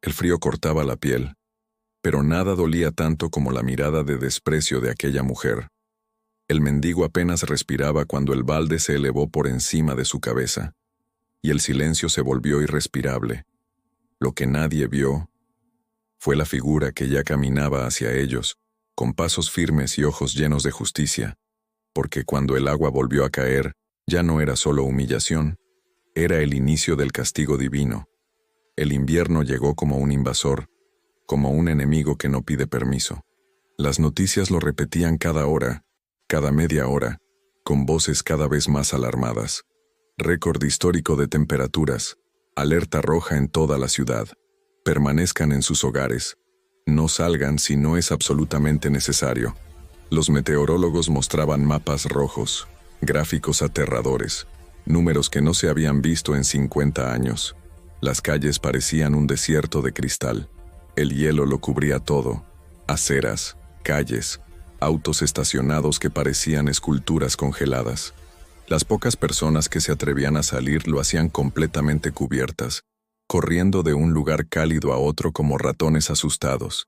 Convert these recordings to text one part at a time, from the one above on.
El frío cortaba la piel, pero nada dolía tanto como la mirada de desprecio de aquella mujer. El mendigo apenas respiraba cuando el balde se elevó por encima de su cabeza, y el silencio se volvió irrespirable. Lo que nadie vio fue la figura que ya caminaba hacia ellos, con pasos firmes y ojos llenos de justicia, porque cuando el agua volvió a caer, ya no era solo humillación, era el inicio del castigo divino. El invierno llegó como un invasor, como un enemigo que no pide permiso. Las noticias lo repetían cada hora, cada media hora, con voces cada vez más alarmadas. Récord histórico de temperaturas, alerta roja en toda la ciudad. Permanezcan en sus hogares. No salgan si no es absolutamente necesario. Los meteorólogos mostraban mapas rojos, gráficos aterradores, números que no se habían visto en 50 años. Las calles parecían un desierto de cristal. El hielo lo cubría todo. Aceras, calles, autos estacionados que parecían esculturas congeladas. Las pocas personas que se atrevían a salir lo hacían completamente cubiertas, corriendo de un lugar cálido a otro como ratones asustados.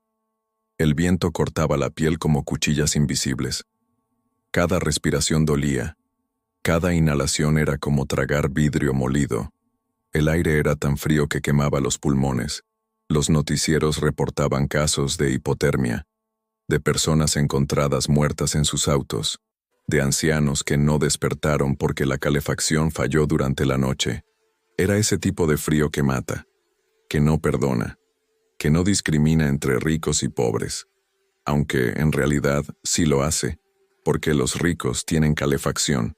El viento cortaba la piel como cuchillas invisibles. Cada respiración dolía. Cada inhalación era como tragar vidrio molido. El aire era tan frío que quemaba los pulmones. Los noticieros reportaban casos de hipotermia, de personas encontradas muertas en sus autos, de ancianos que no despertaron porque la calefacción falló durante la noche. Era ese tipo de frío que mata, que no perdona, que no discrimina entre ricos y pobres, aunque en realidad sí lo hace, porque los ricos tienen calefacción,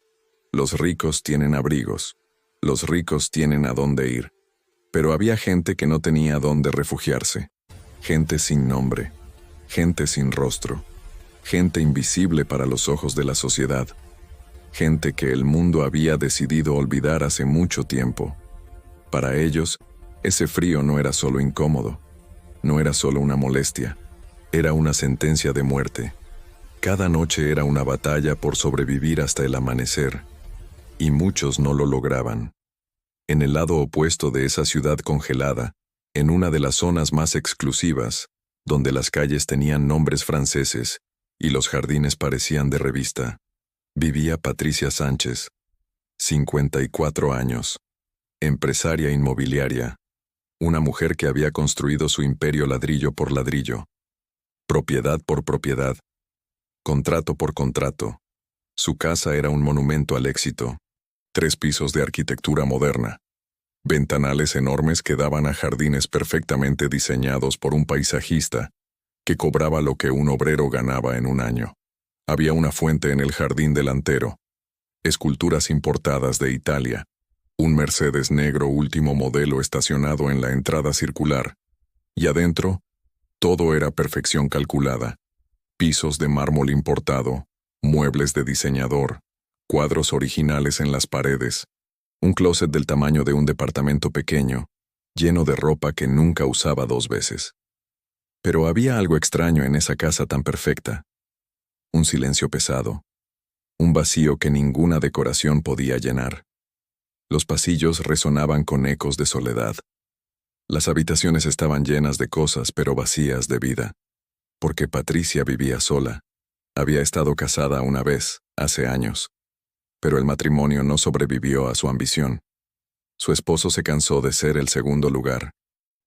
los ricos tienen abrigos, los ricos tienen a dónde ir. Pero había gente que no tenía a dónde refugiarse, gente sin nombre, gente sin rostro, gente invisible para los ojos de la sociedad, gente que el mundo había decidido olvidar hace mucho tiempo. Para ellos, ese frío no era solo incómodo, no era solo una molestia, era una sentencia de muerte. Cada noche era una batalla por sobrevivir hasta el amanecer, y muchos no lo lograban. En el lado opuesto de esa ciudad congelada, en una de las zonas más exclusivas, donde las calles tenían nombres franceses y los jardines parecían de revista, vivía Patricia Sánchez, 54 años, empresaria inmobiliaria, una mujer que había construido su imperio ladrillo por ladrillo, propiedad por propiedad, contrato por contrato. Su casa era un monumento al éxito. 3 pisos de arquitectura moderna. Ventanales enormes que daban a jardines perfectamente diseñados por un paisajista que cobraba lo que un obrero ganaba en un año. Había una fuente en el jardín delantero, esculturas importadas de Italia, un Mercedes negro último modelo estacionado en la entrada circular, y adentro, todo era perfección calculada. Pisos de mármol importado, muebles de diseñador, cuadros originales en las paredes, un closet del tamaño de un departamento pequeño, lleno de ropa que nunca usaba 2 veces. Pero había algo extraño en esa casa tan perfecta. Un silencio pesado, un vacío que ninguna decoración podía llenar. Los pasillos resonaban con ecos de soledad. Las habitaciones estaban llenas de cosas pero vacías de vida, porque Patricia vivía sola. Había estado casada una vez, hace años. Pero el matrimonio no sobrevivió a su ambición. Su esposo se cansó de ser el segundo lugar,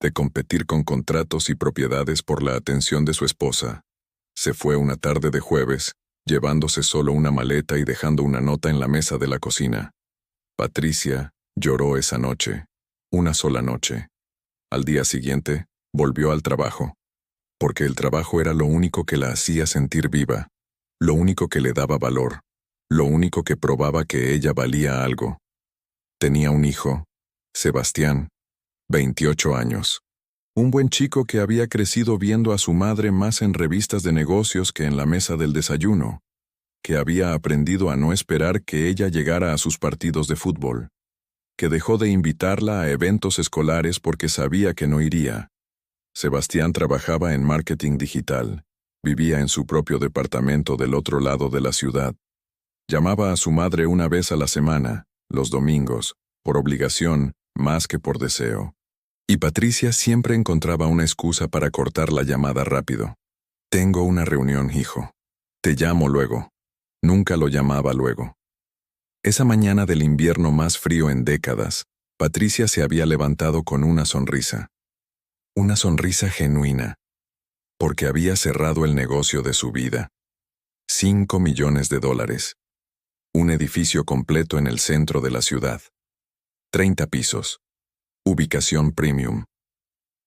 de competir con contratos y propiedades por la atención de su esposa. Se fue una tarde de jueves, llevándose solo una maleta y dejando una nota en la mesa de la cocina. Patricia lloró esa noche, una sola noche. Al día siguiente, volvió al trabajo, porque el trabajo era lo único que la hacía sentir viva, lo único que le daba valor. Lo único que probaba que ella valía algo. Tenía un hijo, Sebastián, 28 años. Un buen chico que había crecido viendo a su madre más en revistas de negocios que en la mesa del desayuno, que había aprendido a no esperar que ella llegara a sus partidos de fútbol, que dejó de invitarla a eventos escolares porque sabía que no iría. Sebastián trabajaba en marketing digital, vivía en su propio departamento del otro lado de la ciudad. Llamaba a su madre una vez a la semana, los domingos, por obligación más que por deseo. Y Patricia siempre encontraba una excusa para cortar la llamada rápido. Tengo una reunión, hijo. Te llamo luego. Nunca lo llamaba luego. Esa mañana del invierno más frío en décadas, Patricia se había levantado con una sonrisa. Una sonrisa genuina. Porque había cerrado el negocio de su vida. $5 millones. Un edificio completo en el centro de la ciudad. 30 pisos. Ubicación premium.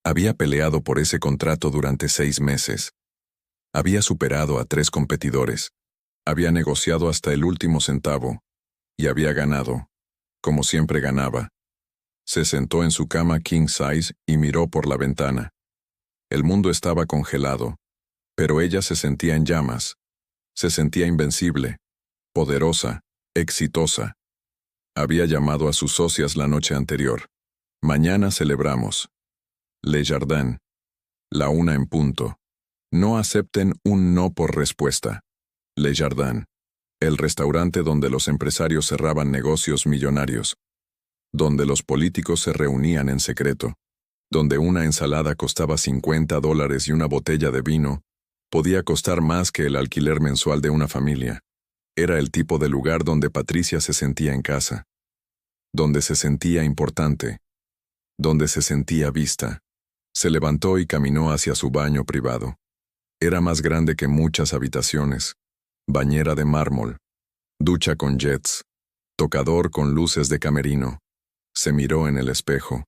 Había peleado por ese contrato durante 6 meses. Había superado a 3 competidores. Había negociado hasta el último centavo. Y había ganado. Como siempre ganaba. Se sentó en su cama king size y miró por la ventana. El mundo estaba congelado. Pero ella se sentía en llamas. Se sentía invencible. Poderosa. Exitosa. Había llamado a sus socias la noche anterior. Mañana celebramos. Le Jardin. La 1 en punto. No acepten un no por respuesta. Le Jardin. El restaurante donde los empresarios cerraban negocios millonarios. Donde los políticos se reunían en secreto. Donde una ensalada costaba $50 y una botella de vino podía costar más que el alquiler mensual de una familia. Era el tipo de lugar donde Patricia se sentía en casa. Donde se sentía importante. Donde se sentía vista. Se levantó y caminó hacia su baño privado. Era más grande que muchas habitaciones. Bañera de mármol. Ducha con jets. Tocador con luces de camerino. Se miró en el espejo.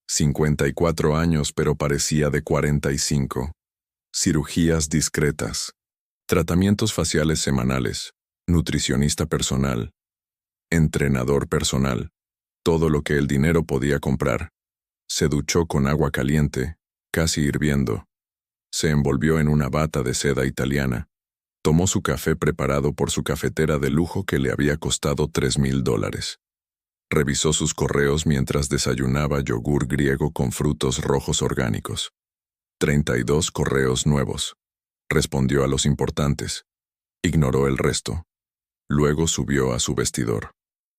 54 años, pero parecía de 45. Cirugías discretas. Tratamientos faciales semanales. Nutricionista personal. Entrenador personal. Todo lo que el dinero podía comprar. Se duchó con agua caliente, casi hirviendo. Se envolvió en una bata de seda italiana. Tomó su café preparado por su cafetera de lujo que le había costado $3,000. Revisó sus correos mientras desayunaba yogur griego con frutos rojos orgánicos. 32 correos nuevos. Respondió a los importantes. Ignoró el resto. Luego subió a su vestidor.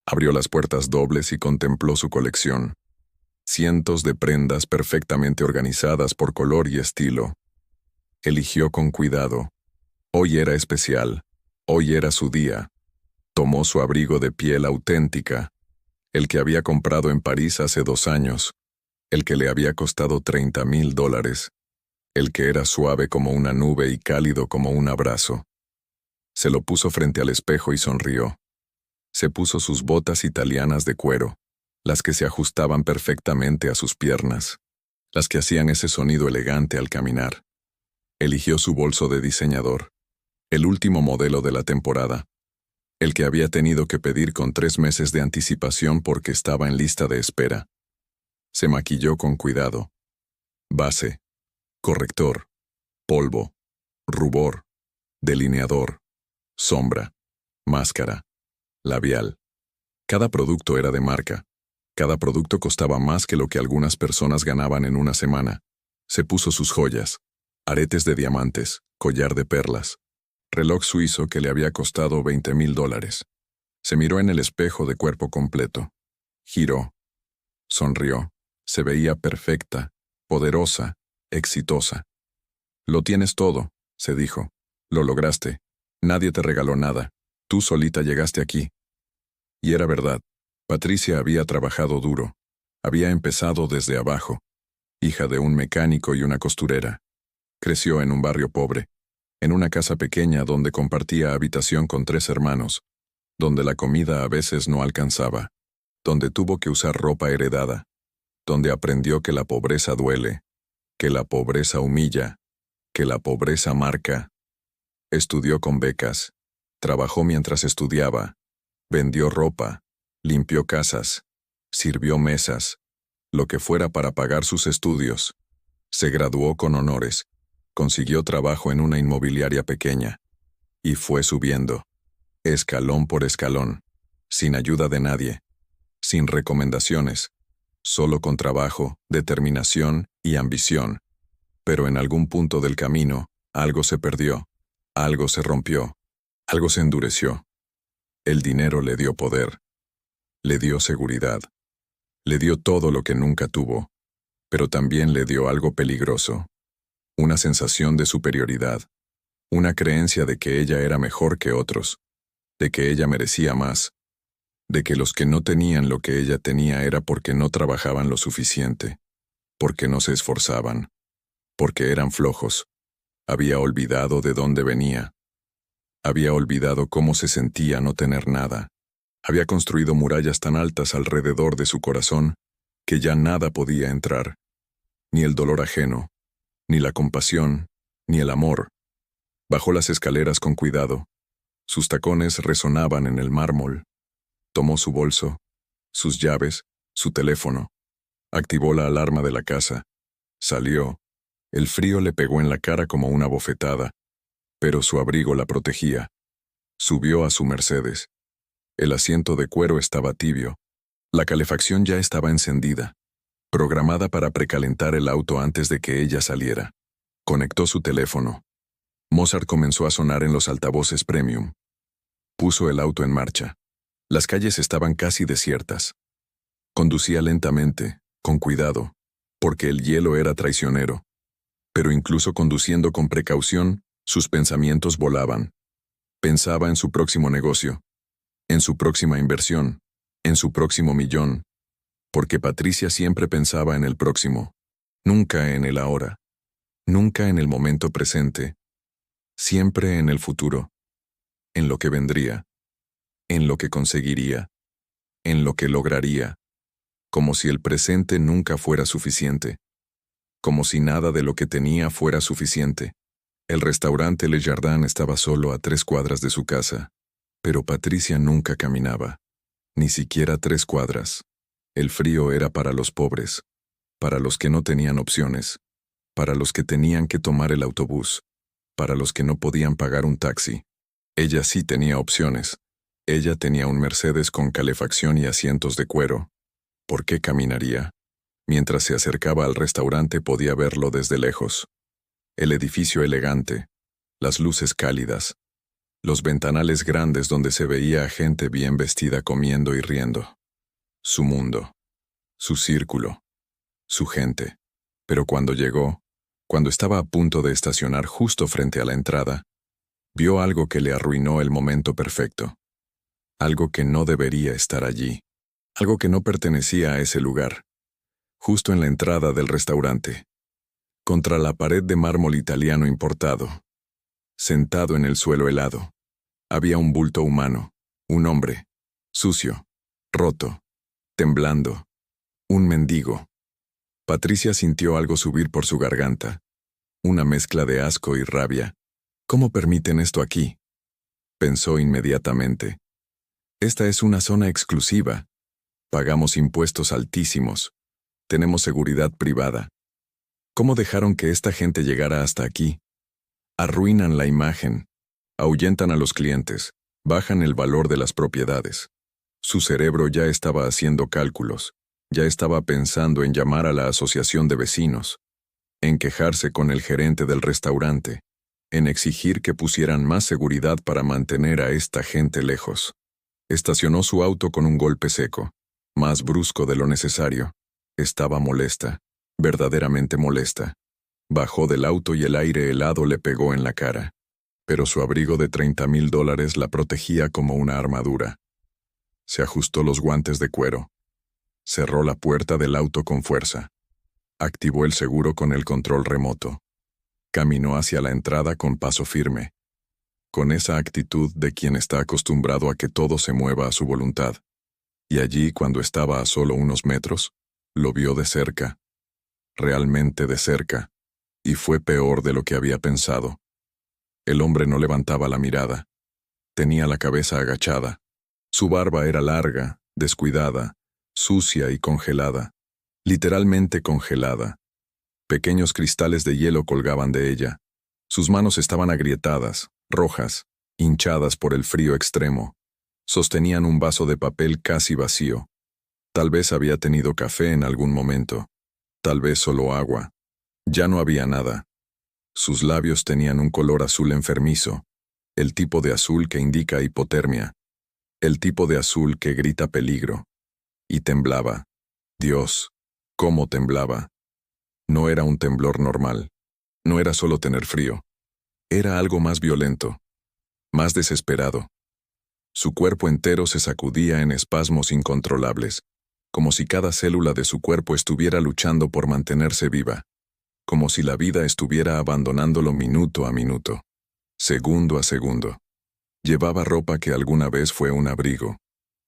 Abrió las puertas dobles y contempló su colección. Cientos de prendas perfectamente organizadas por color y estilo. Eligió con cuidado. Hoy era especial. Hoy era su día. Tomó su abrigo de piel auténtica, el que había comprado en París hace 2 años, el que le había costado $30,000, el que era suave como una nube y cálido como un abrazo. Se lo puso frente al espejo y sonrió. Se puso sus botas italianas de cuero, las que se ajustaban perfectamente a sus piernas, las que hacían ese sonido elegante al caminar. Eligió su bolso de diseñador, el último modelo de la temporada, el que había tenido que pedir con 3 meses de anticipación porque estaba en lista de espera. Se maquilló con cuidado. Base, corrector, polvo, rubor, delineador, sombra, máscara, labial. Cada producto era de marca. Cada producto costaba más que lo que algunas personas ganaban en una semana. Se puso sus joyas, aretes de diamantes, collar de perlas, reloj suizo que le había costado $20,000. Se miró en el espejo de cuerpo completo. Giró. Sonrió. Se veía perfecta, poderosa, exitosa. Lo tienes todo, se dijo. Lo lograste. Nadie te regaló nada. Tú solita llegaste aquí. Y era verdad. Patricia había trabajado duro. Había empezado desde abajo. Hija de un mecánico y una costurera. Creció en un barrio pobre, en una casa pequeña donde compartía habitación con 3 hermanos, donde la comida a veces no alcanzaba, donde tuvo que usar ropa heredada, donde aprendió que la pobreza duele, que la pobreza humilla, que la pobreza marca. Estudió con becas, trabajó mientras estudiaba, vendió ropa, limpió casas, sirvió mesas, lo que fuera para pagar sus estudios. Se graduó con honores, consiguió trabajo en una inmobiliaria pequeña, y fue subiendo, escalón por escalón, sin ayuda de nadie, sin recomendaciones, solo con trabajo, determinación y ambición. Pero en algún punto del camino, algo se perdió, algo se rompió, algo se endureció. El dinero le dio poder, le dio seguridad, le dio todo lo que nunca tuvo, pero también le dio algo peligroso, una sensación de superioridad, una creencia de que ella era mejor que otros, de que ella merecía más, de que los que no tenían lo que ella tenía era porque no trabajaban lo suficiente, porque no se esforzaban, porque eran flojos. Había olvidado de dónde venía. Había olvidado cómo se sentía no tener nada. Había construido murallas tan altas alrededor de su corazón que ya nada podía entrar, ni el dolor ajeno, ni la compasión, ni el amor. Bajó las escaleras con cuidado. Sus tacones resonaban en el mármol. Tomó su bolso, sus llaves, su teléfono. Activó la alarma de la casa. Salió. El frío le pegó en la cara como una bofetada, pero su abrigo la protegía. Subió a su Mercedes. El asiento de cuero estaba tibio. La calefacción ya estaba encendida, programada para precalentar el auto antes de que ella saliera. Conectó su teléfono. Mozart comenzó a sonar en los altavoces premium. Puso el auto en marcha. Las calles estaban casi desiertas. Conducía lentamente, con cuidado, porque el hielo era traicionero. Pero incluso conduciendo con precaución, sus pensamientos volaban. Pensaba en su próximo negocio, en su próxima inversión, en su próximo millón, porque Patricia siempre pensaba en el próximo, nunca en el ahora, nunca en el momento presente, siempre en el futuro, en lo que vendría, en lo que conseguiría, en lo que lograría, como si el presente nunca fuera suficiente, como si nada de lo que tenía fuera suficiente. El restaurante Le Jardin estaba solo a 3 cuadras de su casa, pero Patricia nunca caminaba, ni siquiera 3 cuadras. El frío era para los pobres, para los que no tenían opciones, para los que tenían que tomar el autobús, para los que no podían pagar un taxi. Ella sí tenía opciones. Ella tenía un Mercedes con calefacción y asientos de cuero. ¿Por qué caminaría? Mientras se acercaba al restaurante podía verlo desde lejos. El edificio elegante, las luces cálidas, los ventanales grandes donde se veía a gente bien vestida comiendo y riendo. Su mundo, su círculo, su gente. Pero cuando llegó, cuando estaba a punto de estacionar justo frente a la entrada, vio algo que le arruinó el momento perfecto. Algo que no debería estar allí. Algo que no pertenecía a ese lugar. Justo en la entrada del restaurante. Contra la pared de mármol italiano importado. Sentado en el suelo helado. Había un bulto humano. Un hombre. Sucio. Roto. Temblando. Un mendigo. Patricia sintió algo subir por su garganta. Una mezcla de asco y rabia. ¿Cómo permiten esto aquí? Pensó inmediatamente. Esta es una zona exclusiva. Pagamos impuestos altísimos. Tenemos seguridad privada. ¿Cómo dejaron que esta gente llegara hasta aquí? Arruinan la imagen. Ahuyentan a los clientes. Bajan el valor de las propiedades. Su cerebro ya estaba haciendo cálculos. Ya estaba pensando en llamar a la asociación de vecinos. En quejarse con el gerente del restaurante. En exigir que pusieran más seguridad para mantener a esta gente lejos. Estacionó su auto con un golpe seco, más brusco de lo necesario. Estaba molesta, verdaderamente molesta. Bajó del auto y el aire helado le pegó en la cara. Pero su abrigo de $30,000 la protegía como una armadura. Se ajustó los guantes de cuero. Cerró la puerta del auto con fuerza. Activó el seguro con el control remoto. Caminó hacia la entrada con paso firme, con esa actitud de quien está acostumbrado a que todo se mueva a su voluntad. Y allí, cuando estaba a solo unos metros, lo vio de cerca, realmente de cerca, y fue peor de lo que había pensado. El hombre no levantaba la mirada. Tenía la cabeza agachada. Su barba era larga, descuidada, sucia y congelada, literalmente congelada. Pequeños cristales de hielo colgaban de ella. Sus manos estaban agrietadas, rojas, hinchadas por el frío extremo. Sostenían un vaso de papel casi vacío. Tal vez había tenido café en algún momento. Tal vez solo agua. Ya no había nada. Sus labios tenían un color azul enfermizo, el tipo de azul que indica hipotermia, el tipo de azul que grita peligro. Y temblaba. Dios, cómo temblaba. No era un temblor normal. No era solo tener frío. Era algo más violento, más desesperado. Su cuerpo entero se sacudía en espasmos incontrolables, como si cada célula de su cuerpo estuviera luchando por mantenerse viva, como si la vida estuviera abandonándolo minuto a minuto, segundo a segundo. Llevaba ropa que alguna vez fue un abrigo.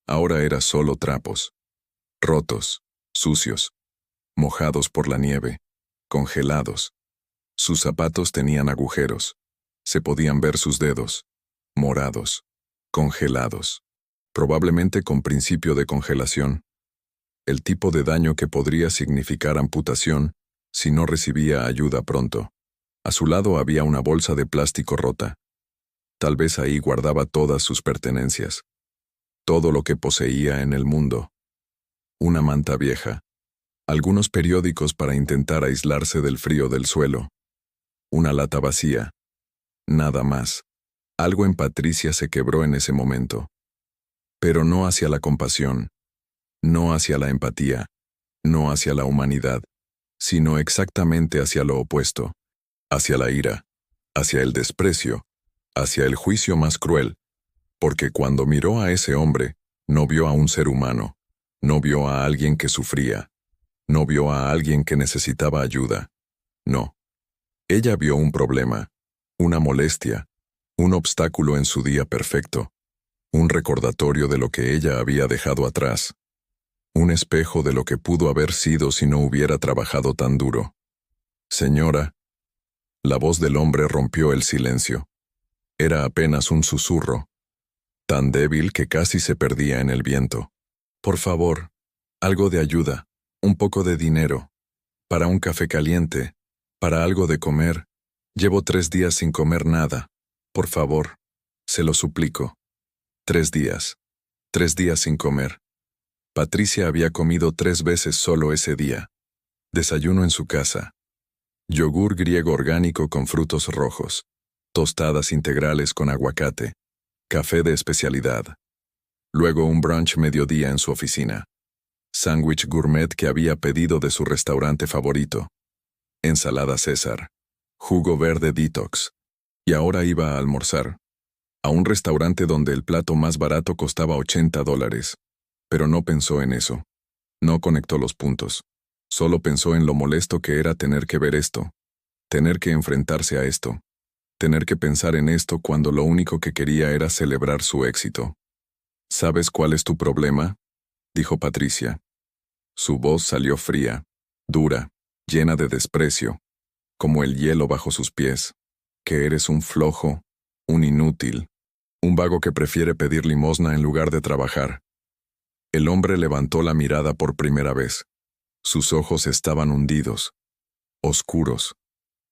Ahora era solo trapos. Rotos, sucios, mojados por la nieve, congelados. Sus zapatos tenían agujeros. Se podían ver sus dedos, morados, congelados, probablemente con principio de congelación. El tipo de daño que podría significar amputación si no recibía ayuda pronto. A su lado había una bolsa de plástico rota. Tal vez ahí guardaba todas sus pertenencias, todo lo que poseía en el mundo. Una manta vieja, algunos periódicos para intentar aislarse del frío del suelo, una lata vacía, nada más. Algo en Patricia se quebró en ese momento. Pero no hacia la compasión, no hacia la empatía, no hacia la humanidad, sino exactamente hacia lo opuesto, hacia la ira, hacia el desprecio, hacia el juicio más cruel, porque cuando miró a ese hombre, no vio a un ser humano, no vio a alguien que sufría, no vio a alguien que necesitaba ayuda, no. Ella vio un problema, una molestia, un obstáculo en su día perfecto, un recordatorio de lo que ella había dejado atrás, un espejo de lo que pudo haber sido si no hubiera trabajado tan duro. Señora, la voz del hombre rompió el silencio. Era apenas un susurro, tan débil que casi se perdía en el viento. Por favor, algo de ayuda, un poco de dinero, para un café caliente, para algo de comer. Llevo 3 días sin comer nada. Por favor, se lo suplico. 3 días. 3 días sin comer. Patricia había comido 3 veces solo ese día. Desayuno en su casa. Yogur griego orgánico con frutos rojos. Tostadas integrales con aguacate. Café de especialidad. Luego un brunch mediodía en su oficina. Sándwich gourmet que había pedido de su restaurante favorito. Ensalada César. Jugo verde detox. Y ahora iba a almorzar. A un restaurante donde el plato más barato costaba $80. Pero no pensó en eso. No conectó los puntos. Solo pensó en lo molesto que era tener que ver esto. Tener que enfrentarse a esto. Tener que pensar en esto cuando lo único que quería era celebrar su éxito. ¿Sabes cuál es tu problema?, dijo Patricia. Su voz salió fría, dura, llena de desprecio, como el hielo bajo sus pies. Que eres un flojo, un inútil, un vago que prefiere pedir limosna en lugar de trabajar. El hombre levantó la mirada por primera vez. Sus ojos estaban hundidos, oscuros,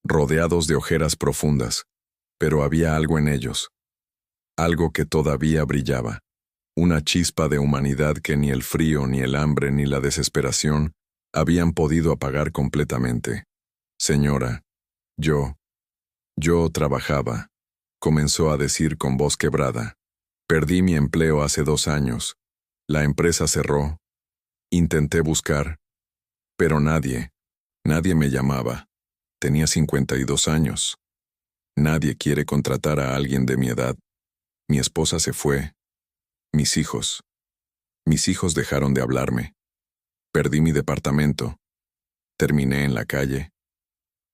rodeados de ojeras profundas, pero había algo en ellos. Algo que todavía brillaba. Una chispa de humanidad que ni el frío, ni el hambre, ni la desesperación habían podido apagar completamente. Señora, yo trabajaba, comenzó a decir con voz quebrada. Perdí mi empleo hace 2 años. La empresa cerró. Intenté buscar, pero nadie me llamaba. Tenía 52 años. Nadie quiere contratar a alguien de mi edad. Mi esposa se fue. Mis hijos dejaron de hablarme. Perdí mi departamento. Terminé en la calle.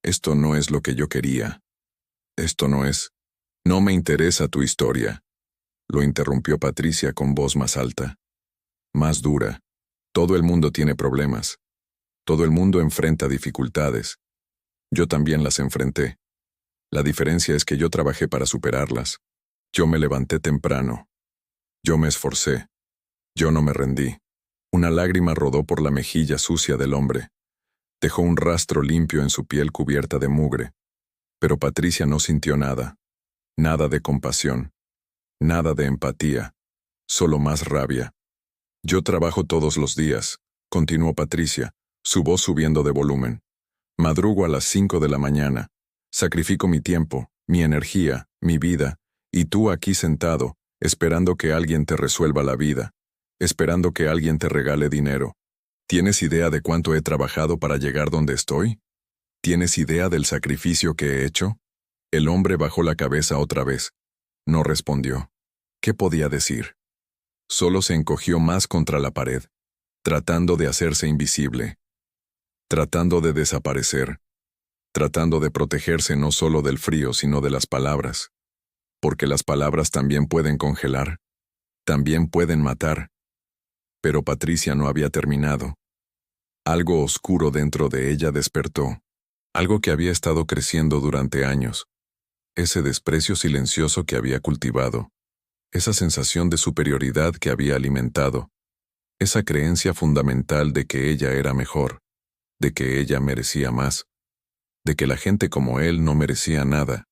Esto no es lo que yo quería. Esto no es. No me interesa tu historia, lo interrumpió Patricia con voz más alta, más dura. Todo el mundo tiene problemas. Todo el mundo enfrenta dificultades. Yo también las enfrenté. La diferencia es que yo trabajé para superarlas. Yo me levanté temprano. Yo me esforcé. Yo no me rendí. Una lágrima rodó por la mejilla sucia del hombre. Dejó un rastro limpio en su piel cubierta de mugre. Pero Patricia no sintió nada. Nada de compasión. Nada de empatía. Solo más rabia. Yo trabajo todos los días, continuó Patricia, su voz subiendo de volumen. Madrugo a las 5 de la mañana. Sacrifico mi tiempo, mi energía, mi vida, y tú aquí sentado, esperando que alguien te resuelva la vida, esperando que alguien te regale dinero. ¿Tienes idea de cuánto he trabajado para llegar donde estoy? ¿Tienes idea del sacrificio que he hecho? El hombre bajó la cabeza otra vez. No respondió. ¿Qué podía decir? Solo se encogió más contra la pared, tratando de hacerse invisible, tratando de desaparecer, tratando de protegerse no solo del frío, sino de las palabras, porque las palabras también pueden congelar, también pueden matar. Pero Patricia no había terminado. Algo oscuro dentro de ella despertó, algo que había estado creciendo durante años, ese desprecio silencioso que había cultivado, esa sensación de superioridad que había alimentado, esa creencia fundamental de que ella era mejor, de que ella merecía más, de que la gente como él no merecía nada,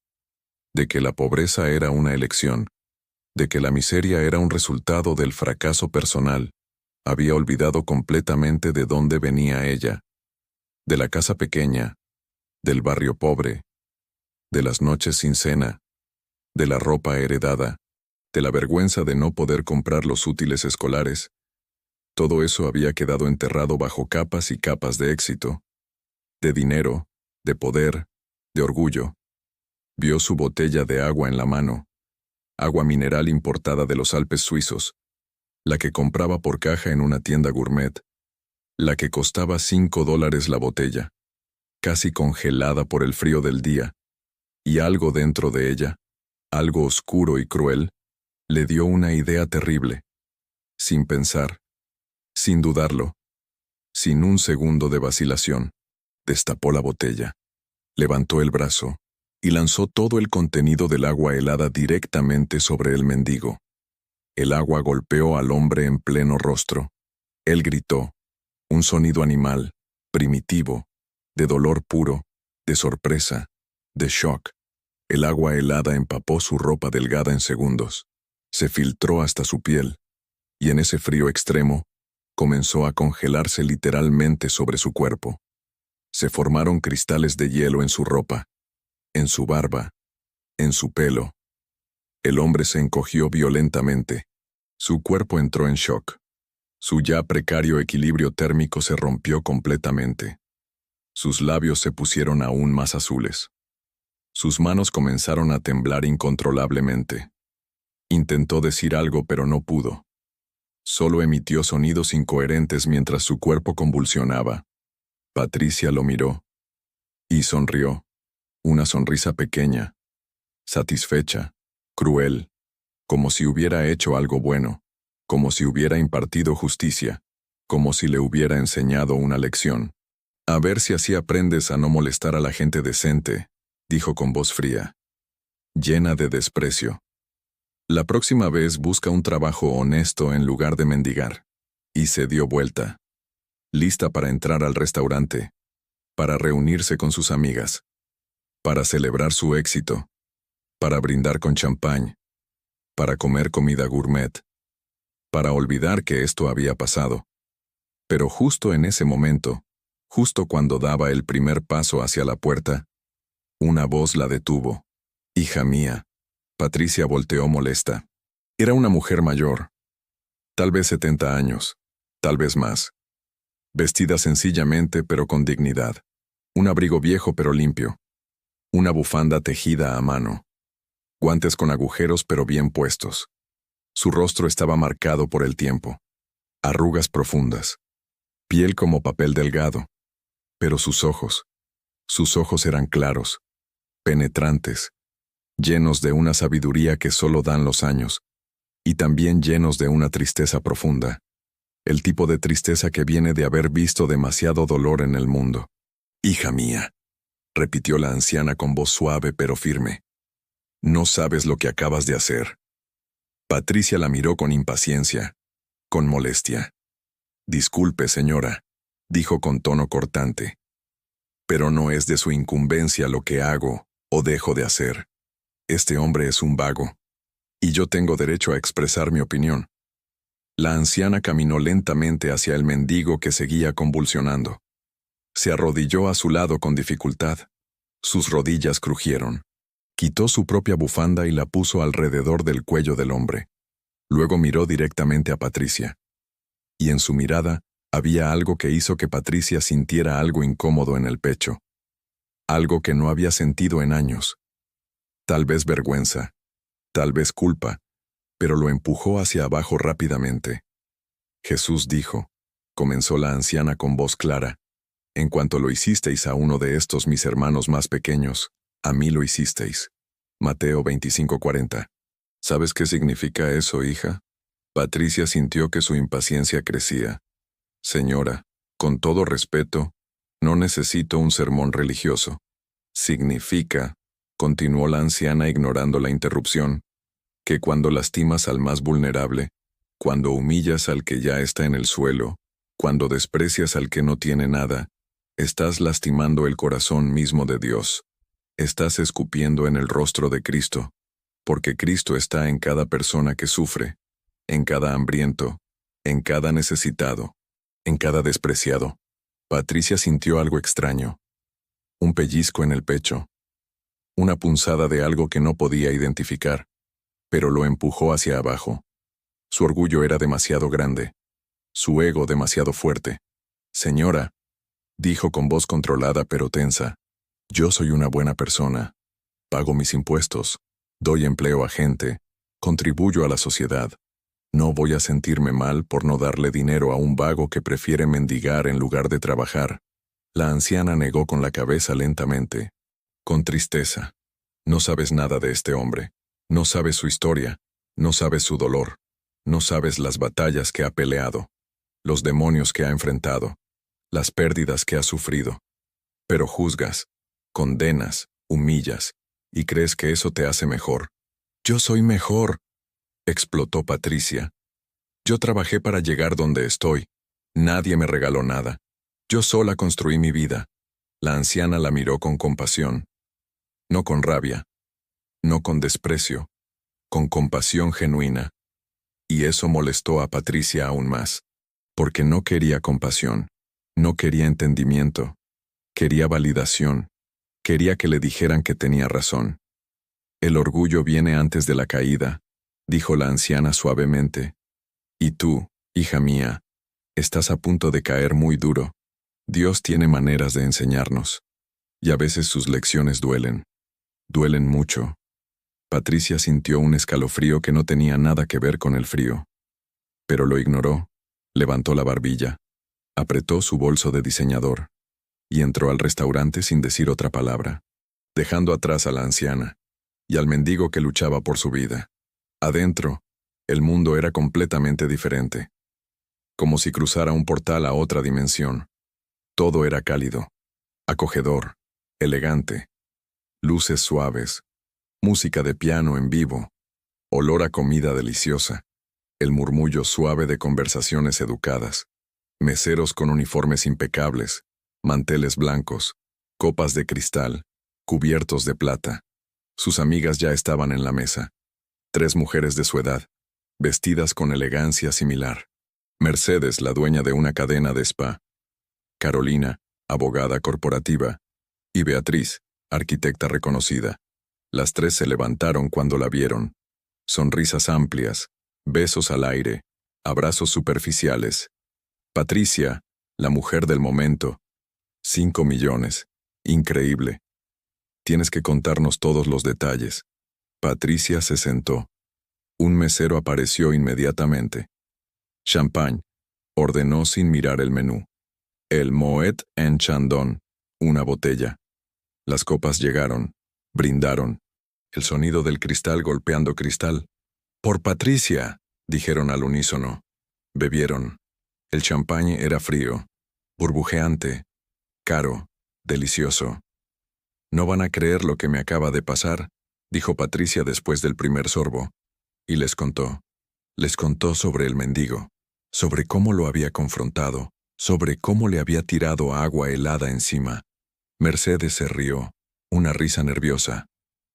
de que la pobreza era una elección, de que la miseria era un resultado del fracaso personal. Había olvidado completamente de dónde venía ella, de la casa pequeña, del barrio pobre, de las noches sin cena, de la ropa heredada, de la vergüenza de no poder comprar los útiles escolares. Todo eso había quedado enterrado bajo capas y capas de éxito, de dinero, de poder, de orgullo. Vio su botella de agua en la mano, agua mineral importada de los Alpes suizos, la que compraba por caja en una tienda gourmet, la que costaba $5 la botella, casi congelada por el frío del día, y algo dentro de ella, algo oscuro y cruel, le dio una idea terrible. Sin pensar, sin dudarlo, sin un segundo de vacilación, destapó la botella, levantó el brazo y lanzó todo el contenido del agua helada directamente sobre el mendigo. El agua golpeó al hombre en pleno rostro. Él gritó, un sonido animal, primitivo, de dolor puro, de sorpresa, de shock. El agua helada empapó su ropa delgada en segundos, se filtró hasta su piel, y en ese frío extremo, comenzó a congelarse literalmente sobre su cuerpo. Se formaron cristales de hielo en su ropa, en su barba, en su pelo. El hombre se encogió violentamente. Su cuerpo entró en shock. Su ya precario equilibrio térmico se rompió completamente. Sus labios se pusieron aún más azules. Sus manos comenzaron a temblar incontrolablemente. Intentó decir algo, pero no pudo. Solo emitió sonidos incoherentes mientras su cuerpo convulsionaba. Patricia lo miró. Y sonrió. Una sonrisa pequeña, satisfecha, cruel, como si hubiera hecho algo bueno, como si hubiera impartido justicia, como si le hubiera enseñado una lección. A ver si así aprendes a no molestar a la gente decente, dijo con voz fría, llena de desprecio. La próxima vez busca un trabajo honesto en lugar de mendigar. Y se dio vuelta, lista para entrar al restaurante, para reunirse con sus amigas, para celebrar su éxito, para brindar con champán, para comer comida gourmet, para olvidar que esto había pasado. Pero justo en ese momento, justo cuando daba el primer paso hacia la puerta, una voz la detuvo. Hija mía. Patricia volteó molesta. Era una mujer mayor, tal vez 70 años, tal vez más. Vestida sencillamente pero con dignidad. Un abrigo viejo pero limpio. Una bufanda tejida a mano. Guantes con agujeros pero bien puestos. Su rostro estaba marcado por el tiempo. Arrugas profundas. Piel como papel delgado. Pero sus ojos eran claros, penetrantes, llenos de una sabiduría que solo dan los años, y también llenos de una tristeza profunda. El tipo de tristeza que viene de haber visto demasiado dolor en el mundo. Hija mía, repitió la anciana con voz suave pero firme. No sabes lo que acabas de hacer. Patricia la miró con impaciencia, con molestia. Disculpe, señora, dijo con tono cortante. Pero no es de su incumbencia lo que hago o dejo de hacer. Este hombre es un vago, y yo tengo derecho a expresar mi opinión. La anciana caminó lentamente hacia el mendigo que seguía convulsionando. Se arrodilló a su lado con dificultad. Sus rodillas crujieron. Quitó su propia bufanda y la puso alrededor del cuello del hombre. Luego miró directamente a Patricia. Y en su mirada había algo que hizo que Patricia sintiera algo incómodo en el pecho. algo que no había sentido en años. Tal vez vergüenza, tal vez culpa, pero lo empujó hacia abajo rápidamente. Jesús dijo, comenzó la anciana con voz clara, en cuanto lo hicisteis a uno de estos mis hermanos más pequeños, a mí lo hicisteis. Mateo 25:40. ¿Sabes qué significa eso, hija? Patricia sintió que su impaciencia crecía. Señora, con todo respeto, no necesito un sermón religioso. Significa, continuó la anciana ignorando la interrupción, que cuando lastimas al más vulnerable, cuando humillas al que ya está en el suelo, cuando desprecias al que no tiene nada, estás lastimando el corazón mismo de Dios. Estás escupiendo en el rostro de Cristo, porque Cristo está en cada persona que sufre, en cada hambriento, en cada necesitado, en cada despreciado. Patricia sintió algo extraño, un pellizco en el pecho, una punzada de algo que no podía identificar, pero lo empujó hacia abajo. Su orgullo era demasiado grande, su ego demasiado fuerte. Señora, dijo con voz controlada pero tensa, yo soy una buena persona, pago mis impuestos, doy empleo a gente, contribuyo a la sociedad. No voy a sentirme mal por no darle dinero a un vago que prefiere mendigar en lugar de trabajar. La anciana negó con la cabeza lentamente, con tristeza. No sabes nada de este hombre, no sabes su historia, no sabes su dolor, no sabes las batallas que ha peleado, los demonios que ha enfrentado, las pérdidas que ha sufrido. Pero juzgas, condenas, humillas, y crees que eso te hace mejor. Yo soy mejor, explotó Patricia. Yo trabajé para llegar donde estoy. Nadie me regaló nada. Yo sola construí mi vida. La anciana la miró con compasión. No con rabia. No con desprecio. Con compasión genuina. Y eso molestó a Patricia aún más. Porque no quería compasión. No quería entendimiento. Quería validación. Quería que le dijeran que tenía razón. El orgullo viene antes de la caída, dijo la anciana suavemente. Y tú, hija mía, estás a punto de caer muy duro. Dios tiene maneras de enseñarnos. Y a veces sus lecciones duelen. Duelen mucho. Patricia sintió un escalofrío que no tenía nada que ver con el frío. Pero lo ignoró, levantó la barbilla, apretó su bolso de diseñador, y entró al restaurante sin decir otra palabra, dejando atrás a la anciana y al mendigo que luchaba por su vida. Adentro, el mundo era completamente diferente. Como si cruzara un portal a otra dimensión. Todo era cálido, acogedor, elegante. Luces suaves, música de piano en vivo, olor a comida deliciosa, el murmullo suave de conversaciones educadas, meseros con uniformes impecables, manteles blancos, copas de cristal, cubiertos de plata. Sus amigas ya estaban en la mesa. 3 mujeres de su edad, vestidas con elegancia similar. Mercedes, la dueña de una cadena de spa. Carolina, abogada corporativa. Y Beatriz, arquitecta reconocida. Las 3 se levantaron cuando la vieron. Sonrisas amplias, besos al aire, abrazos superficiales. Patricia, la mujer del momento. 5 millones. Increíble. Tienes que contarnos todos los detalles. Patricia se sentó. Un mesero apareció inmediatamente. Champagne, ordenó sin mirar el menú. El Moet en Chandon, una botella. Las copas llegaron, brindaron. El sonido del cristal golpeando cristal. «Por Patricia», dijeron al unísono. Bebieron. El champagne era frío, burbujeante, caro, delicioso. «No van a creer lo que me acaba de pasar», dijo Patricia después del primer sorbo. Y les contó. Les contó sobre el mendigo, sobre cómo lo había confrontado, sobre cómo le había tirado agua helada encima. Mercedes se rió, una risa nerviosa.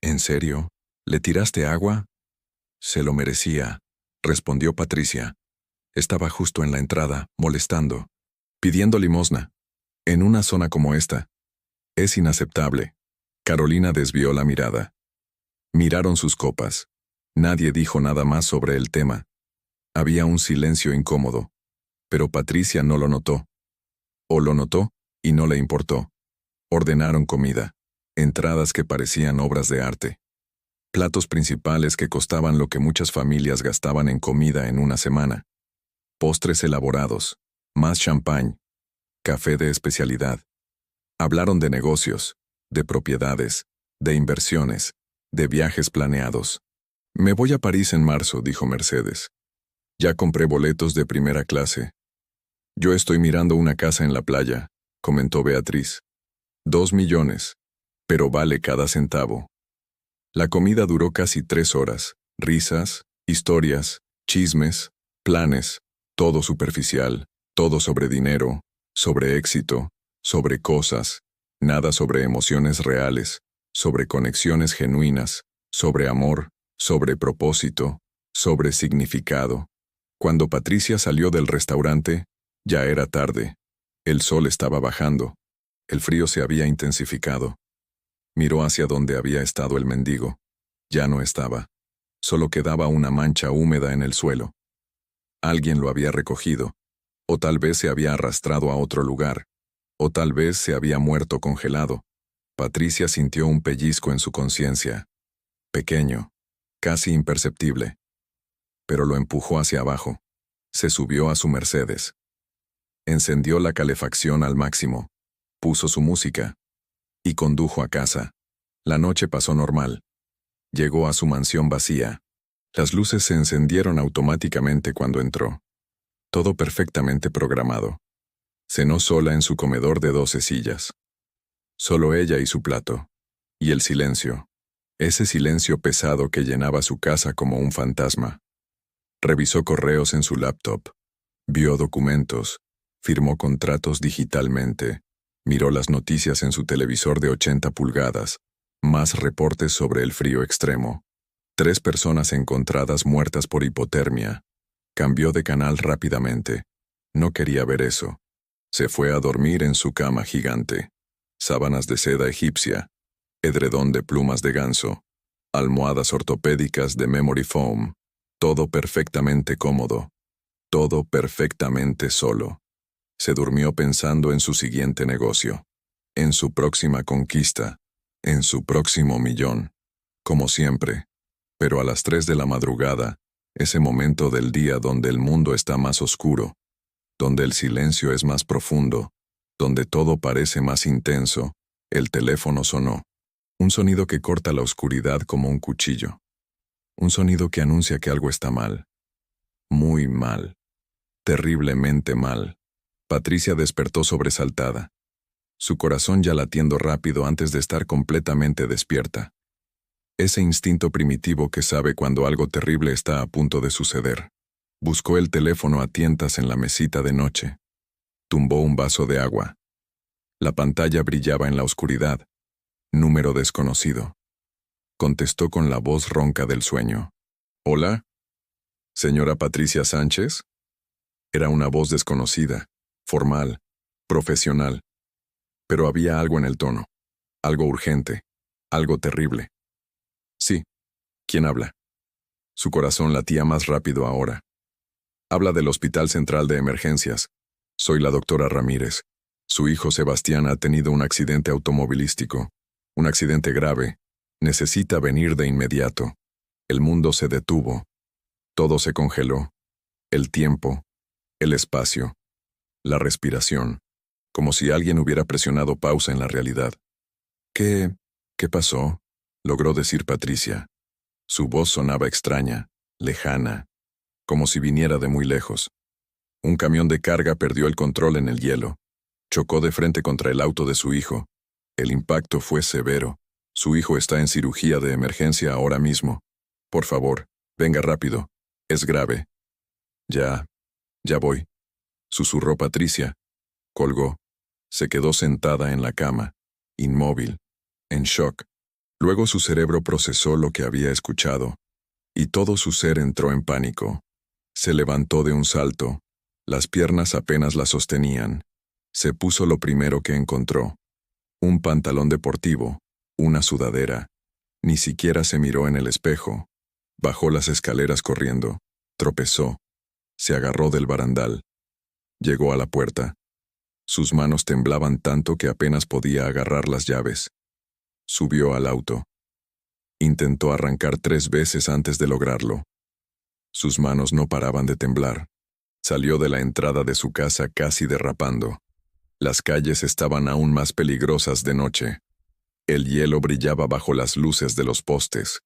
«¿En serio? ¿Le tiraste agua?» «Se lo merecía», respondió Patricia. Estaba justo en la entrada, molestando, pidiendo limosna. En una zona como esta. Es inaceptable. Carolina desvió la mirada. Miraron sus copas. Nadie dijo nada más sobre el tema. Había un silencio incómodo. Pero Patricia no lo notó. O lo notó y no le importó. Ordenaron comida. entradas que parecían obras de arte, platos principales que costaban lo que muchas familias gastaban en comida en una semana, postres elaborados, más champán, café de especialidad. Hablaron de negocios, de propiedades, de inversiones, de viajes planeados. Me voy a París en marzo, dijo Mercedes. Ya compré boletos de primera clase. Yo estoy mirando una casa en la playa, comentó Beatriz. 2 millones, pero vale cada centavo. La comida duró casi 3 horas. Risas, historias, chismes, planes, todo superficial, todo sobre dinero, sobre éxito, sobre cosas, nada sobre emociones reales, sobre conexiones genuinas, sobre amor, sobre propósito, sobre significado. Cuando Patricia salió del restaurante, ya era tarde. El sol estaba bajando. El frío se había intensificado. Miró hacia donde había estado el mendigo. Ya no estaba. Solo quedaba una mancha húmeda en el suelo. Alguien lo había recogido. O tal vez se había arrastrado a otro lugar. O tal vez se había muerto congelado. Patricia sintió un pellizco en su conciencia. Pequeño, casi imperceptible. Pero lo empujó hacia abajo. Se subió a su Mercedes. Encendió la calefacción al máximo. Puso su música. Y condujo a casa. La noche pasó normal. Llegó a su mansión vacía. Las luces se encendieron automáticamente cuando entró. Todo perfectamente programado. Cenó sola en su comedor de 12 sillas. Solo ella y su plato. Y el silencio. Ese silencio pesado que llenaba su casa como un fantasma. Revisó correos en su laptop. Vio documentos. Firmó contratos digitalmente. Miró las noticias en su televisor de 80 pulgadas. Más reportes sobre el frío extremo. 3 personas encontradas muertas por hipotermia. Cambió de canal rápidamente. No quería ver eso. Se fue a dormir en su cama gigante. Sábanas de seda egipcia. Edredón de plumas de ganso. Almohadas ortopédicas de memory foam. Todo perfectamente cómodo. Todo perfectamente solo. Se durmió pensando en su siguiente negocio. En su próxima conquista. En su próximo millón. Como siempre. Pero a las 3 de la madrugada, ese momento del día donde el mundo está más oscuro, donde el silencio es más profundo, donde todo parece más intenso, el teléfono sonó. Un sonido que corta la oscuridad como un cuchillo. Un sonido que anuncia que algo está mal. Muy mal. Terriblemente mal. Patricia despertó sobresaltada. Su corazón ya latiendo rápido antes de estar completamente despierta. Ese instinto primitivo que sabe cuando algo terrible está a punto de suceder. Buscó el teléfono a tientas en la mesita de noche. Tumbó un vaso de agua. La pantalla brillaba en la oscuridad. Número desconocido. Contestó con la voz ronca del sueño. ¿Hola? ¿Señora Patricia Sánchez? Era una voz desconocida, formal, profesional. Pero había algo en el tono. Algo urgente. Algo terrible. Sí. ¿Quién habla? Su corazón latía más rápido ahora. Habla del Hospital Central de Emergencias. Soy la doctora Ramírez. Su hijo Sebastián ha tenido un accidente automovilístico. Un accidente grave. Necesita venir de inmediato. El mundo se detuvo. Todo se congeló. El tiempo. El espacio. La respiración. Como si alguien hubiera presionado pausa en la realidad. ¿Qué pasó?, logró decir Patricia. Su voz sonaba extraña, lejana, como si viniera de muy lejos. Un camión de carga perdió el control en el hielo. Chocó de frente contra el auto de su hijo. El impacto fue severo. Su hijo está en cirugía de emergencia ahora mismo. Por favor, venga rápido. Es grave. Ya voy, susurró Patricia. Colgó. Se quedó sentada en la cama, inmóvil, en shock. Luego su cerebro procesó lo que había escuchado, y todo su ser entró en pánico. Se levantó de un salto. Las piernas apenas la sostenían. Se puso lo primero que encontró. Un pantalón deportivo, una sudadera. Ni siquiera se miró en el espejo. Bajó las escaleras corriendo. Tropezó. Se agarró del barandal. Llegó a la puerta. Sus manos temblaban tanto que apenas podía agarrar las llaves. Subió al auto. Intentó arrancar 3 veces antes de lograrlo. Sus manos no paraban de temblar. Salió de la entrada de su casa casi derrapando. Las calles estaban aún más peligrosas de noche. El hielo brillaba bajo las luces de los postes,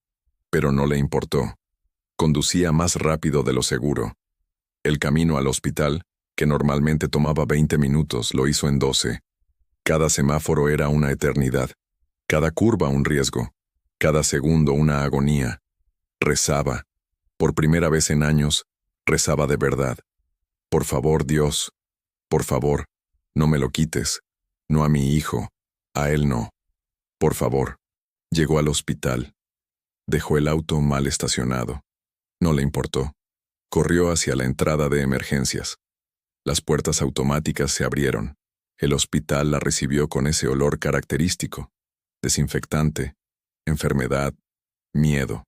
pero no le importó. Conducía más rápido de lo seguro. El camino al hospital, que normalmente tomaba 20 minutos, lo hizo en 12. Cada semáforo era una eternidad, cada curva un riesgo, cada segundo una agonía. Rezaba. Por primera vez en años, rezaba de verdad. Por favor, Dios, por favor, no me lo quites. No a mi hijo, a él no. Por favor. Llegó al hospital. Dejó el auto mal estacionado. No le importó. Corrió hacia la entrada de emergencias. Las puertas automáticas se abrieron. El hospital la recibió con ese olor característico. Desinfectante, enfermedad, miedo.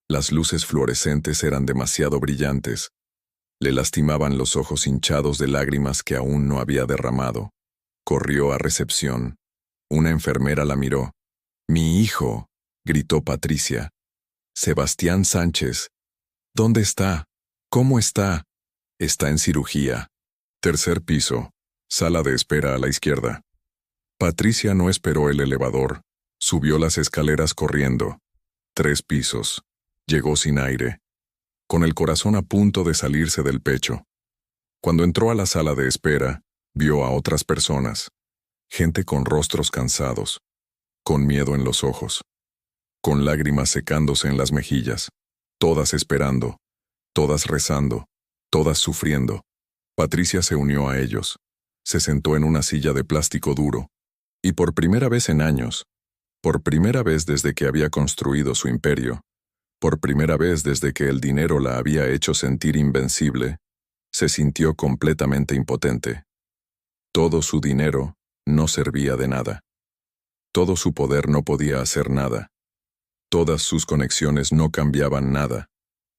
Las luces fluorescentes eran demasiado brillantes. Le lastimaban los ojos hinchados de lágrimas que aún no había derramado. Corrió a recepción. Una enfermera la miró. «Mi hijo», gritó Patricia. «Sebastián Sánchez. ¿Dónde está? ¿Cómo está?» «Está en cirugía. Tercer piso. Sala de espera a la izquierda». Patricia no esperó el elevador. Subió las escaleras corriendo. 3 pisos. Llegó sin aire, con el corazón a punto de salirse del pecho. Cuando entró a la sala de espera, vio a otras personas. Gente con rostros cansados, con miedo en los ojos, con lágrimas secándose en las mejillas, todas esperando, todas rezando, todas sufriendo. Patricia se unió a ellos. Se sentó en una silla de plástico duro, y por primera vez en años, por primera vez desde que había construido su imperio, por primera vez desde que el dinero la había hecho sentir invencible, se sintió completamente impotente. Todo su dinero no servía de nada. Todo su poder no podía hacer nada. Todas sus conexiones no cambiaban nada.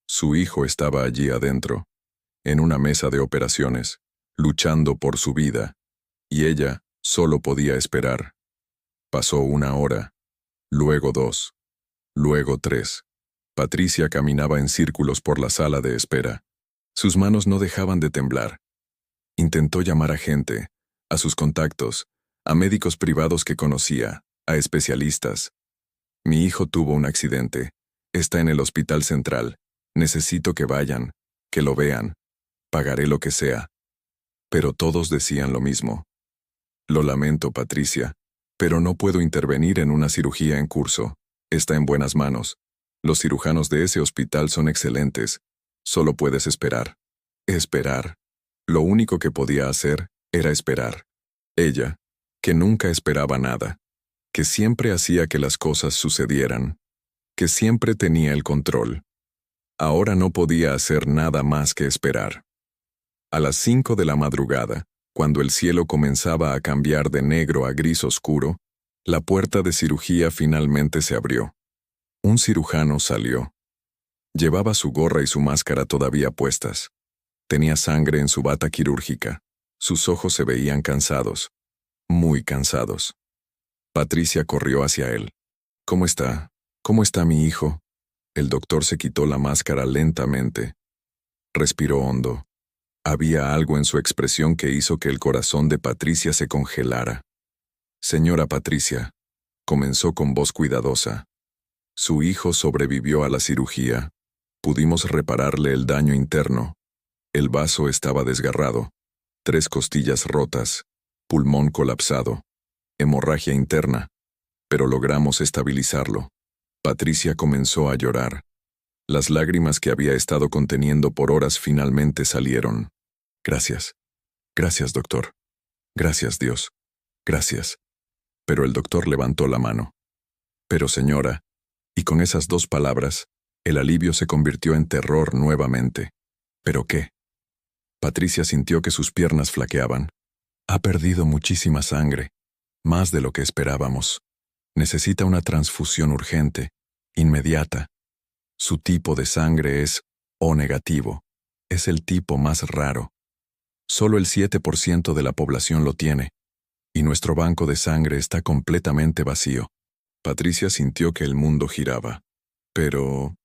Su hijo estaba allí adentro, en una mesa de operaciones, luchando por su vida, y ella solo podía esperar. Pasó 1 hora, luego 2, luego 3. Patricia caminaba en círculos por la sala de espera. Sus manos no dejaban de temblar. Intentó llamar a gente, a sus contactos, a médicos privados que conocía, a especialistas. «Mi hijo tuvo un accidente. Está en el hospital central. Necesito que vayan, que lo vean. Pagaré lo que sea». Pero todos decían lo mismo. «Lo lamento, Patricia, pero no puedo intervenir en una cirugía en curso. Está en buenas manos. Los cirujanos de ese hospital son excelentes. Solo puedes esperar». Esperar. Lo único que podía hacer era esperar. Ella, que nunca esperaba nada, que siempre hacía que las cosas sucedieran, que siempre tenía el control. Ahora no podía hacer nada más que esperar. A las 5 de la madrugada, cuando el cielo comenzaba a cambiar de negro a gris oscuro, la puerta de cirugía finalmente se abrió. Un cirujano salió. Llevaba su gorra y su máscara todavía puestas. Tenía sangre en su bata quirúrgica. Sus ojos se veían cansados, muy cansados. Patricia corrió hacia él. «¿Cómo está? ¿Cómo está mi hijo?» El doctor se quitó la máscara lentamente. Respiró hondo. Había algo en su expresión que hizo que el corazón de Patricia se congelara. «Señora Patricia», comenzó con voz cuidadosa. «Su hijo sobrevivió a la cirugía. Pudimos repararle el daño interno. El vaso estaba desgarrado, 3 costillas rotas, pulmón colapsado, hemorragia interna, pero logramos estabilizarlo». Patricia comenzó a llorar. Las lágrimas que había estado conteniendo por horas finalmente salieron. «Gracias. Gracias, doctor. Gracias, Dios. Gracias». Pero el doctor levantó la mano. «Pero señora», y con esas 2 palabras, el alivio se convirtió en terror nuevamente. «¿Pero qué?» Patricia sintió que sus piernas flaqueaban. «Ha perdido muchísima sangre, más de lo que esperábamos. Necesita una transfusión urgente, inmediata. Su tipo de sangre es O negativo. Es el tipo más raro. Solo el 7% de la población lo tiene, y nuestro banco de sangre está completamente vacío. Patricia sintió que el mundo giraba. Pero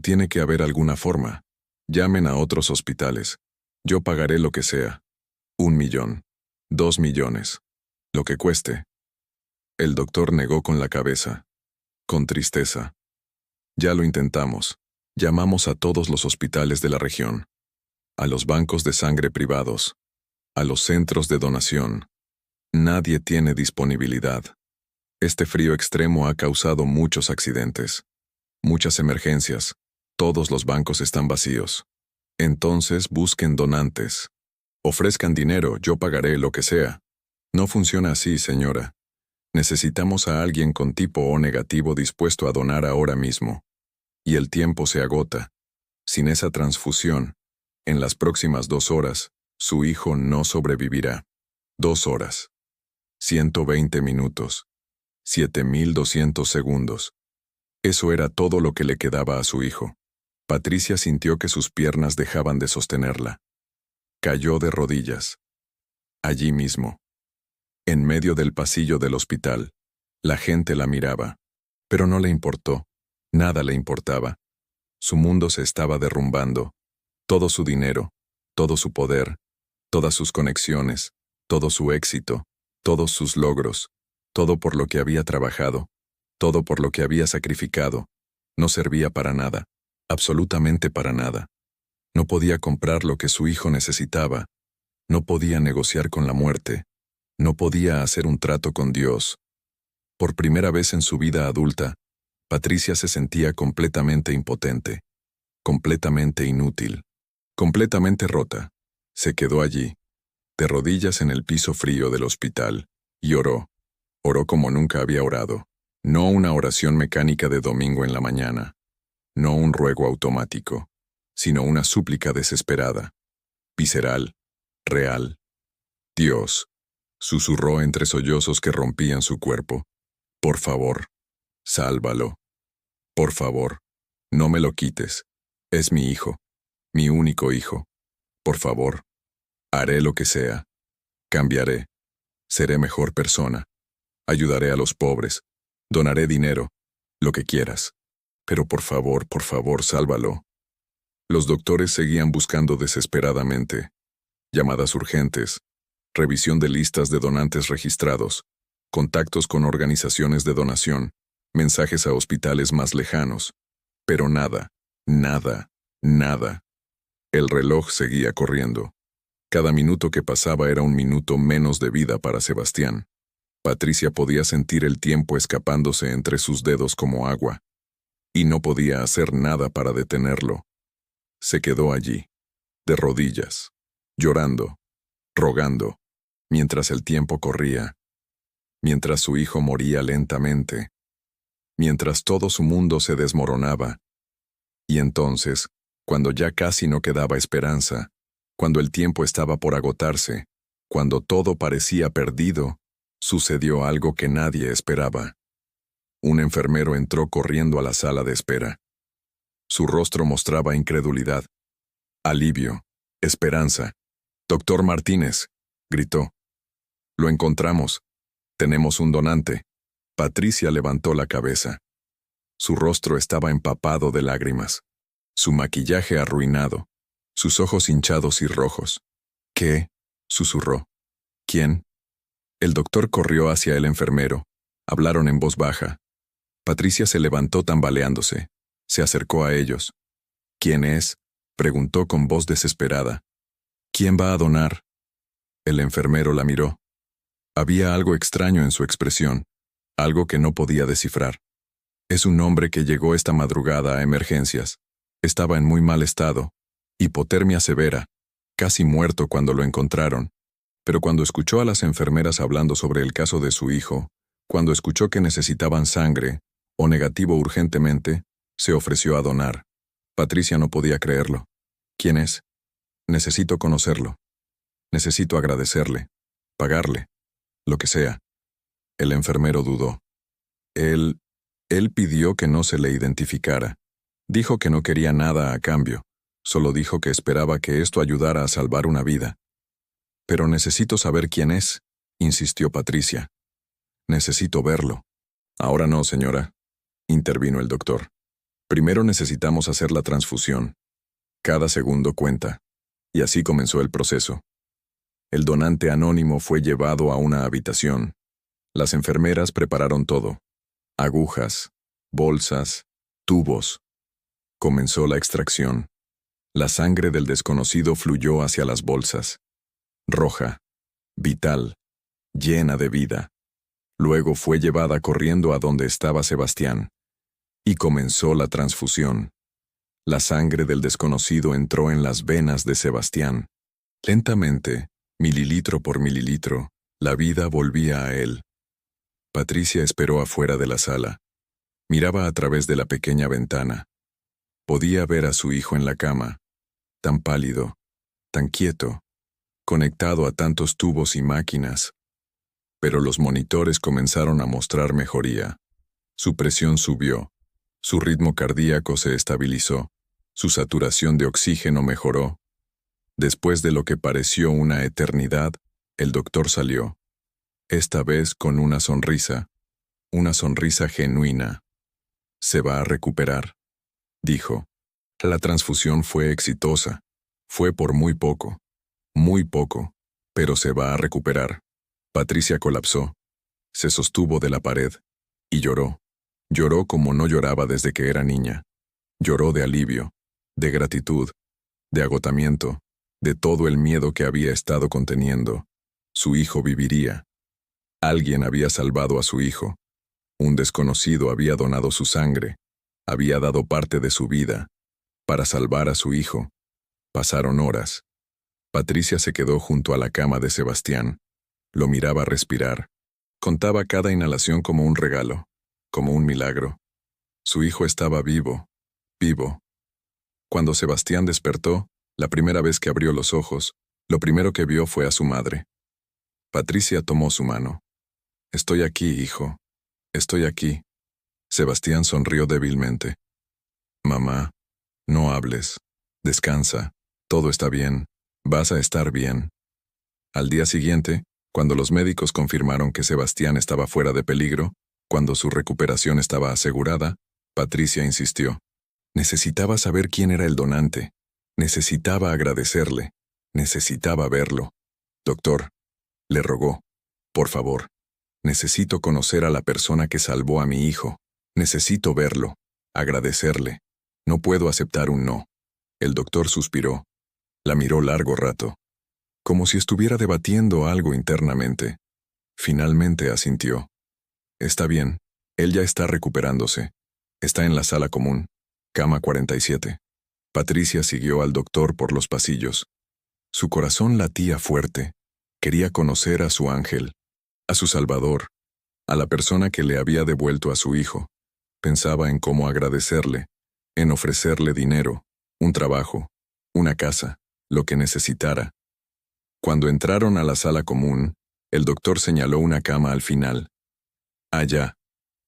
tiene que haber alguna forma. Llamen a otros hospitales. Yo pagaré lo que sea. 1 millón. 2 millones. Lo que cueste. El doctor negó con la cabeza. Con tristeza. Ya lo intentamos. Llamamos a todos los hospitales de la región. A los bancos de sangre privados. A los centros de donación. Nadie tiene disponibilidad. Este frío extremo ha causado muchos accidentes. Muchas emergencias. Todos los bancos están vacíos. Entonces busquen donantes. Ofrezcan dinero, yo pagaré lo que sea. No funciona así, señora. Necesitamos a alguien con tipo O negativo dispuesto a donar ahora mismo. Y el tiempo se agota. Sin esa transfusión, en las próximas 2 horas, su hijo no sobrevivirá. 2 horas. 120 minutos. 7.200 segundos. Eso era todo lo que le quedaba a su hijo. Patricia sintió que sus piernas dejaban de sostenerla. Cayó de rodillas. Allí mismo. En medio del pasillo del hospital, la gente la miraba. Pero no le importó. Nada le importaba. Su mundo se estaba derrumbando. Todo su dinero, todo su poder, todas sus conexiones, todo su éxito, todos sus logros, todo por lo que había trabajado, todo por lo que había sacrificado, no servía para nada, absolutamente para nada. No podía comprar lo que su hijo necesitaba, no podía negociar con la muerte, no podía hacer un trato con Dios. Por primera vez en su vida adulta, Patricia se sentía completamente impotente, completamente inútil, completamente rota. Se quedó allí, de rodillas en el piso frío del hospital, y oró. Oró como nunca había orado. No una oración mecánica de domingo en la mañana, no un ruego automático, sino una súplica desesperada, visceral, real. Dios, susurró entre sollozos que rompían su cuerpo. Por favor, sálvalo. Por favor, no me lo quites. Es mi hijo, mi único hijo. Por favor, haré lo que sea. Cambiaré. Seré mejor persona. Ayudaré a los pobres. Donaré dinero. Lo que quieras. Pero por favor, sálvalo. Los doctores seguían buscando desesperadamente. Llamadas urgentes. Revisión de listas de donantes registrados. Contactos con organizaciones de donación. Mensajes a hospitales más lejanos. Pero nada, nada, nada. El reloj seguía corriendo. Cada minuto que pasaba era un minuto menos de vida para Sebastián. Patricia podía sentir el tiempo escapándose entre sus dedos como agua. Y no podía hacer nada para detenerlo. Se quedó allí, de rodillas, llorando, rogando, mientras el tiempo corría, mientras su hijo moría lentamente, mientras todo su mundo se desmoronaba. Y entonces, cuando ya casi no quedaba esperanza, cuando el tiempo estaba por agotarse, cuando todo parecía perdido, sucedió algo que nadie esperaba. Un enfermero entró corriendo a la sala de espera. Su rostro mostraba incredulidad, alivio, esperanza. «Doctor Martínez», gritó. «Lo encontramos. Tenemos un donante». Patricia levantó la cabeza. Su rostro estaba empapado de lágrimas, su maquillaje arruinado, sus ojos hinchados y rojos. «¿Qué?», susurró. «¿Quién?». El doctor corrió hacia el enfermero. Hablaron en voz baja. Patricia se levantó tambaleándose. Se acercó a ellos. «¿Quién es?», preguntó con voz desesperada. «¿Quién va a donar?». El enfermero la miró. Había algo extraño en su expresión, algo que no podía descifrar. «Es un hombre que llegó esta madrugada a emergencias. Estaba en muy mal estado, hipotermia severa, casi muerto cuando lo encontraron. Pero cuando escuchó a las enfermeras hablando sobre el caso de su hijo, cuando escuchó que necesitaban sangre, o negativo urgentemente, se ofreció a donar». Patricia no podía creerlo. «¿Quién es?». «Necesito conocerlo. Necesito agradecerle, pagarle, lo que sea». El enfermero dudó. Él pidió que no se le identificara. Dijo que no quería nada a cambio. Solo dijo que esperaba que esto ayudara a salvar una vida. «Pero necesito saber quién es», insistió Patricia. «Necesito verlo». Ahora no, señora, intervino el doctor. Primero necesitamos hacer la transfusión. Cada segundo cuenta. Y así comenzó el proceso. El donante anónimo fue llevado a una habitación. Las enfermeras prepararon todo. Agujas, bolsas, tubos. Comenzó la extracción. La sangre del desconocido fluyó hacia las bolsas. Roja, vital, llena de vida. Luego fue llevada corriendo a donde estaba Sebastián. Y comenzó la transfusión. La sangre del desconocido entró en las venas de Sebastián. Lentamente, mililitro por mililitro, la vida volvía a él. Patricia esperó afuera de la sala. Miraba a través de la pequeña ventana. Podía ver a su hijo en la cama, tan pálido, tan quieto, conectado a tantos tubos y máquinas. Pero los monitores comenzaron a mostrar mejoría. Su presión subió, su ritmo cardíaco se estabilizó, su saturación de oxígeno mejoró. Después de lo que pareció una eternidad, el doctor salió. Esta vez con una sonrisa genuina. Se va a recuperar, dijo. La transfusión fue exitosa. Fue por muy poco, pero se va a recuperar. Patricia colapsó. Se sostuvo de la pared y lloró. Lloró como no lloraba desde que era niña. Lloró de alivio, de gratitud, de agotamiento, de todo el miedo que había estado conteniendo. Su hijo viviría. Alguien había salvado a su hijo. Un desconocido había donado su sangre, había dado parte de su vida, para salvar a su hijo. Pasaron horas. Patricia se quedó junto a la cama de Sebastián. Lo miraba respirar. Contaba cada inhalación como un regalo, como un milagro. Su hijo estaba vivo, vivo. Cuando Sebastián despertó, la primera vez que abrió los ojos, lo primero que vio fue a su madre. Patricia tomó su mano. «Estoy aquí, hijo. Estoy aquí». Sebastián sonrió débilmente. «Mamá, no hables. Descansa. Todo está bien. Vas a estar bien». Al día siguiente, cuando los médicos confirmaron que Sebastián estaba fuera de peligro, cuando su recuperación estaba asegurada, Patricia insistió. Necesitaba saber quién era el donante. Necesitaba agradecerle. Necesitaba verlo. «Doctor», le rogó, «por favor, necesito conocer a la persona que salvó a mi hijo. Necesito verlo, agradecerle. No puedo aceptar un no». El doctor suspiró. La miró largo rato, como si estuviera debatiendo algo internamente. Finalmente asintió. «Está bien, él ya está recuperándose. Está en la sala común, cama 47». Patricia siguió al doctor por los pasillos. Su corazón latía fuerte. Quería conocer a su ángel, a su salvador, a la persona que le había devuelto a su hijo. Pensaba en cómo agradecerle, en ofrecerle dinero, un trabajo, una casa, lo que necesitara. Cuando entraron a la sala común, el doctor señaló una cama al final. «Allá»,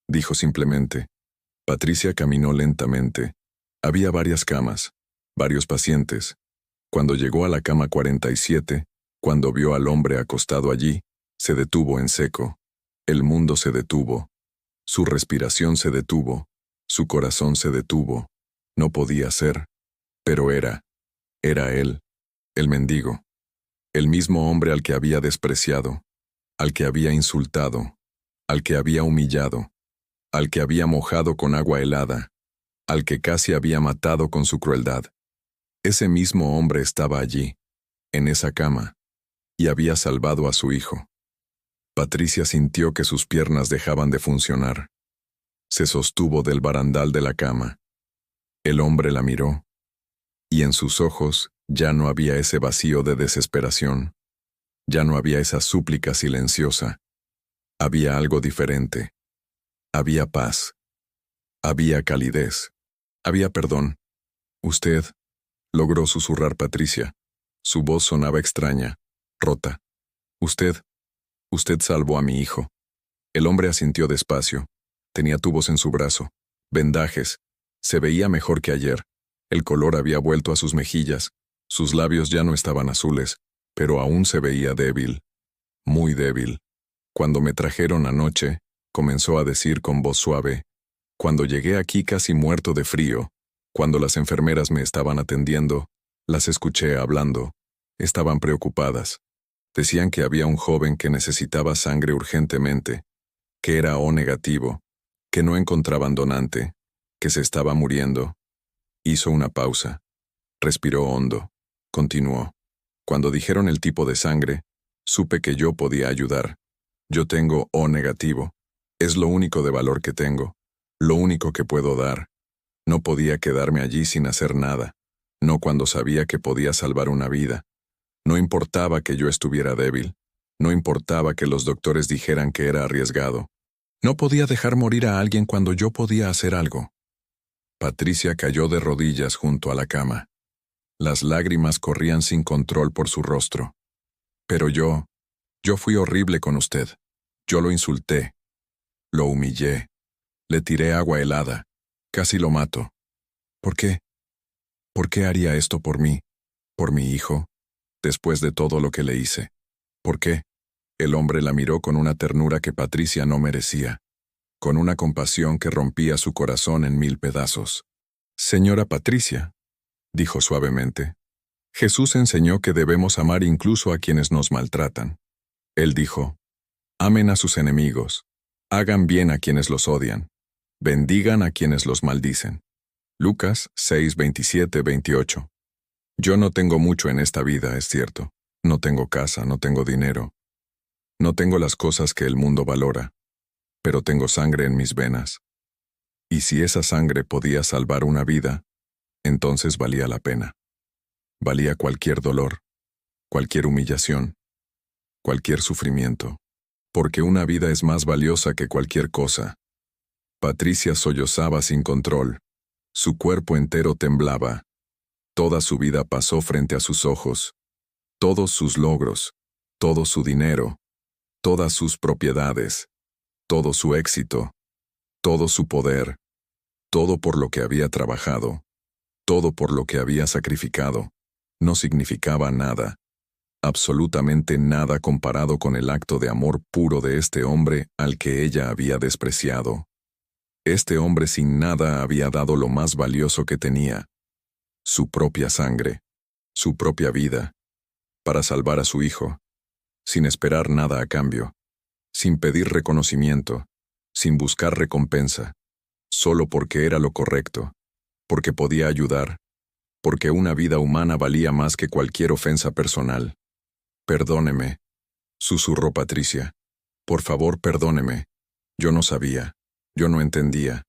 dijo simplemente. Patricia caminó lentamente. Había varias camas, varios pacientes. Cuando llegó a la cama 47, cuando vio al hombre acostado allí, se detuvo en seco. El mundo se detuvo. Su respiración se detuvo. Su corazón se detuvo. No podía ser. Pero era él, el mendigo. El mismo hombre al que había despreciado, al que había insultado, al que había humillado, al que había mojado con agua helada, al que casi había matado con su crueldad. Ese mismo hombre estaba allí, en esa cama, y había salvado a su hijo. Patricia sintió que sus piernas dejaban de funcionar. Se sostuvo del barandal de la cama. El hombre la miró, y en sus ojos ya no había ese vacío de desesperación. Ya no había esa súplica silenciosa. Había algo diferente. Había paz. Había calidez. Había perdón. «Usted», logró susurrar Patricia. Su voz sonaba extraña, rota. «Usted salvó a mi hijo». El hombre asintió despacio. Tenía tubos en su brazo, vendajes. Se veía mejor que ayer. El color había vuelto a sus mejillas. Sus labios ya no estaban azules, pero aún se veía débil. Muy débil. Cuando me trajeron anoche, comenzó a decir con voz suave. Cuando llegué aquí casi muerto de frío, cuando las enfermeras me estaban atendiendo, las escuché hablando. Estaban preocupadas. Decían que había un joven que necesitaba sangre urgentemente, que era O negativo, que no encontraban donante, que se estaba muriendo. Hizo una pausa. Respiró hondo. Continuó. Cuando dijeron el tipo de sangre, supe que yo podía ayudar. Yo tengo O negativo. Es lo único de valor que tengo. Lo único que puedo dar. No podía quedarme allí sin hacer nada. No cuando sabía que podía salvar una vida. No importaba que yo estuviera débil. No importaba que los doctores dijeran que era arriesgado. No podía dejar morir a alguien cuando yo podía hacer algo. Patricia cayó de rodillas junto a la cama. Las lágrimas corrían sin control por su rostro. Pero yo fui horrible con usted. Yo lo insulté. Lo humillé. Le tiré agua helada. Casi lo mato. ¿Por qué? ¿Por qué haría esto por mí? ¿Por mi hijo? Después de todo lo que le hice. ¿Por qué? El hombre la miró con una ternura que Patricia no merecía, con una compasión que rompía su corazón en 1000 pedazos. Señora Patricia, dijo suavemente, Jesús enseñó que debemos amar incluso a quienes nos maltratan. Él dijo, amen a sus enemigos, hagan bien a quienes los odian, bendigan a quienes los maldicen. Lucas 6, 27, 28. Yo no tengo mucho en esta vida, es cierto. No tengo casa, no tengo dinero. No tengo las cosas que el mundo valora, pero tengo sangre en mis venas. Y si esa sangre podía salvar una vida, entonces valía la pena. Valía cualquier dolor, cualquier humillación, cualquier sufrimiento, porque una vida es más valiosa que cualquier cosa. Patricia sollozaba sin control. Su cuerpo entero temblaba. Toda su vida pasó frente a sus ojos. Todos sus logros, todo su dinero, todas sus propiedades, todo su éxito, todo su poder, todo por lo que había trabajado, todo por lo que había sacrificado, no significaba nada, absolutamente nada comparado con el acto de amor puro de este hombre al que ella había despreciado. Este hombre sin nada había dado lo más valioso que tenía, su propia sangre, su propia vida, para salvar a su hijo, sin esperar nada a cambio, sin pedir reconocimiento, sin buscar recompensa, solo porque era lo correcto, porque podía ayudar, porque una vida humana valía más que cualquier ofensa personal. Perdóneme, susurró Patricia. Por favor, perdóneme. Yo no sabía, yo no entendía.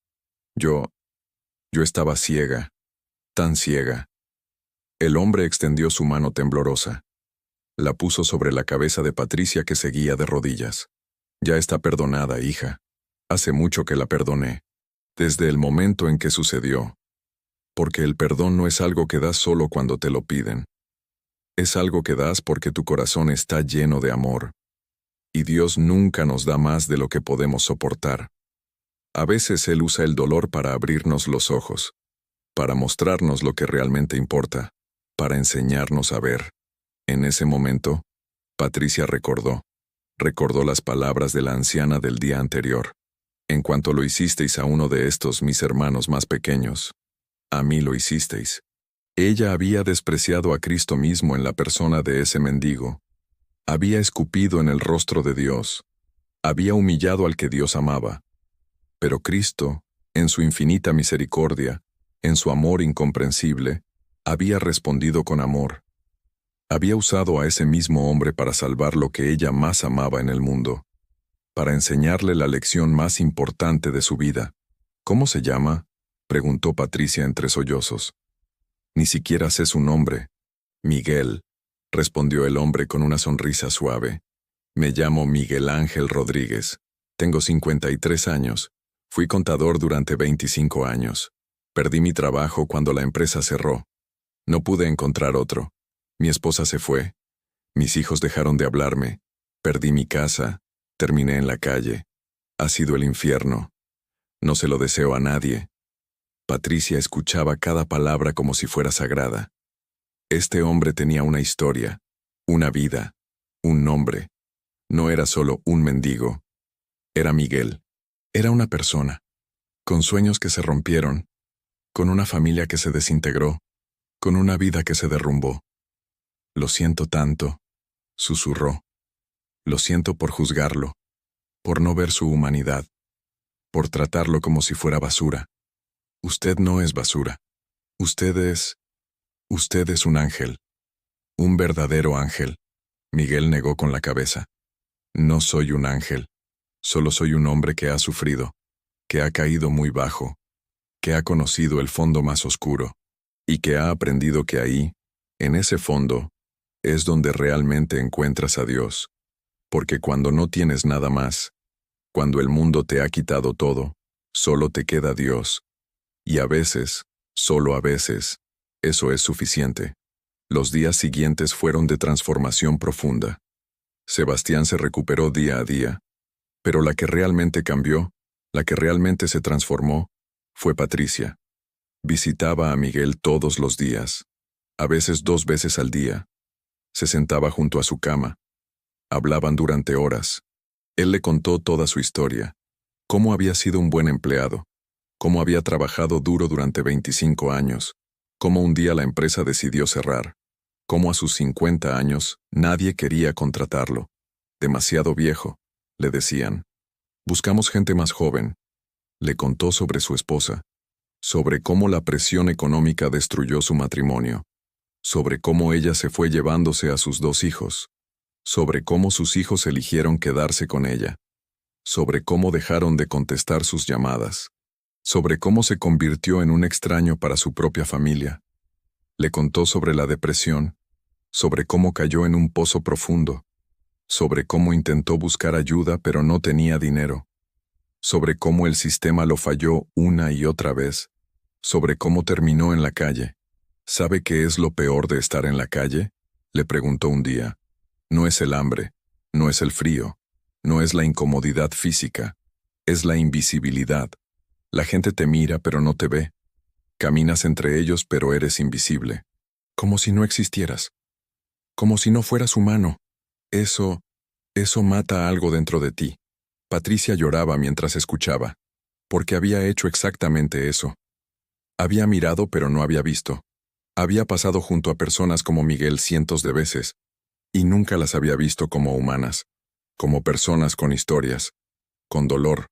Yo estaba ciega, tan ciega. El hombre extendió su mano temblorosa. La puso sobre la cabeza de Patricia que seguía de rodillas. Ya está perdonada, hija. Hace mucho que la perdoné. Desde el momento en que sucedió. Porque el perdón no es algo que das solo cuando te lo piden. Es algo que das porque tu corazón está lleno de amor. Y Dios nunca nos da más de lo que podemos soportar. A veces Él usa el dolor para abrirnos los ojos, para mostrarnos lo que realmente importa, para enseñarnos a ver. En ese momento, Patricia recordó las palabras de la anciana del día anterior. En cuanto lo hicisteis a uno de estos mis hermanos más pequeños, a mí lo hicisteis. Ella había despreciado a Cristo mismo en la persona de ese mendigo. Había escupido en el rostro de Dios. Había humillado al que Dios amaba. Pero Cristo, en su infinita misericordia, en su amor incomprensible, había respondido con amor. Había usado a ese mismo hombre para salvar lo que ella más amaba en el mundo, para enseñarle la lección más importante de su vida. ¿Cómo se llama?, preguntó Patricia entre sollozos. Ni siquiera sé su nombre. Miguel, respondió el hombre con una sonrisa suave. Me llamo Miguel Ángel Rodríguez. Tengo 53 años. Fui contador durante 25 años. Perdí mi trabajo cuando la empresa cerró. No pude encontrar otro. Mi esposa se fue. Mis hijos dejaron de hablarme. Perdí mi casa. Terminé en la calle. Ha sido el infierno. No se lo deseo a nadie. Patricia escuchaba cada palabra como si fuera sagrada. Este hombre tenía una historia, una vida, un nombre. No era solo un mendigo. Era Miguel. Era una persona, con sueños que se rompieron, con una familia que se desintegró, con una vida que se derrumbó. Lo siento tanto, susurró. Lo siento por juzgarlo, por no ver su humanidad, por tratarlo como si fuera basura. Usted no es basura. Usted es un ángel. Un verdadero ángel. Miguel negó con la cabeza. No soy un ángel. Solo soy un hombre que ha sufrido, que ha caído muy bajo, que ha conocido el fondo más oscuro, y que ha aprendido que ahí, en ese fondo, es donde realmente encuentras a Dios. Porque cuando no tienes nada más, cuando el mundo te ha quitado todo, solo te queda Dios. Y a veces, solo a veces, eso es suficiente. Los días siguientes fueron de transformación profunda. Sebastián se recuperó día a día, pero la que realmente cambió, la que realmente se transformó, fue Patricia. Visitaba a Miguel todos los días, a veces 2 veces al día. Se sentaba junto a su cama. Hablaban durante horas. Él le contó toda su historia, cómo había sido un buen empleado, cómo había trabajado duro durante 25 años, cómo un día la empresa decidió cerrar, cómo a sus 50 años nadie quería contratarlo. Demasiado viejo, le decían. Buscamos gente más joven. Le contó sobre su esposa, sobre cómo la presión económica destruyó su matrimonio, sobre cómo ella se fue llevándose a sus 2 hijos, sobre cómo sus hijos eligieron quedarse con ella, sobre cómo dejaron de contestar sus llamadas, sobre cómo se convirtió en un extraño para su propia familia. Le contó sobre la depresión, sobre cómo cayó en un pozo profundo, sobre cómo intentó buscar ayuda pero no tenía dinero, sobre cómo el sistema lo falló una y otra vez, sobre cómo terminó en la calle. ¿Sabe qué es lo peor de estar en la calle?, le preguntó un día. No es el hambre, no es el frío, no es la incomodidad física, es la invisibilidad. La gente te mira pero no te ve. Caminas entre ellos pero eres invisible. Como si no existieras. Como si no fueras humano. Eso mata algo dentro de ti. Patricia lloraba mientras escuchaba, porque había hecho exactamente eso. Había mirado pero no había visto. Había pasado junto a personas como Miguel cientos de veces, y nunca las había visto como humanas, como personas con historias, con dolor,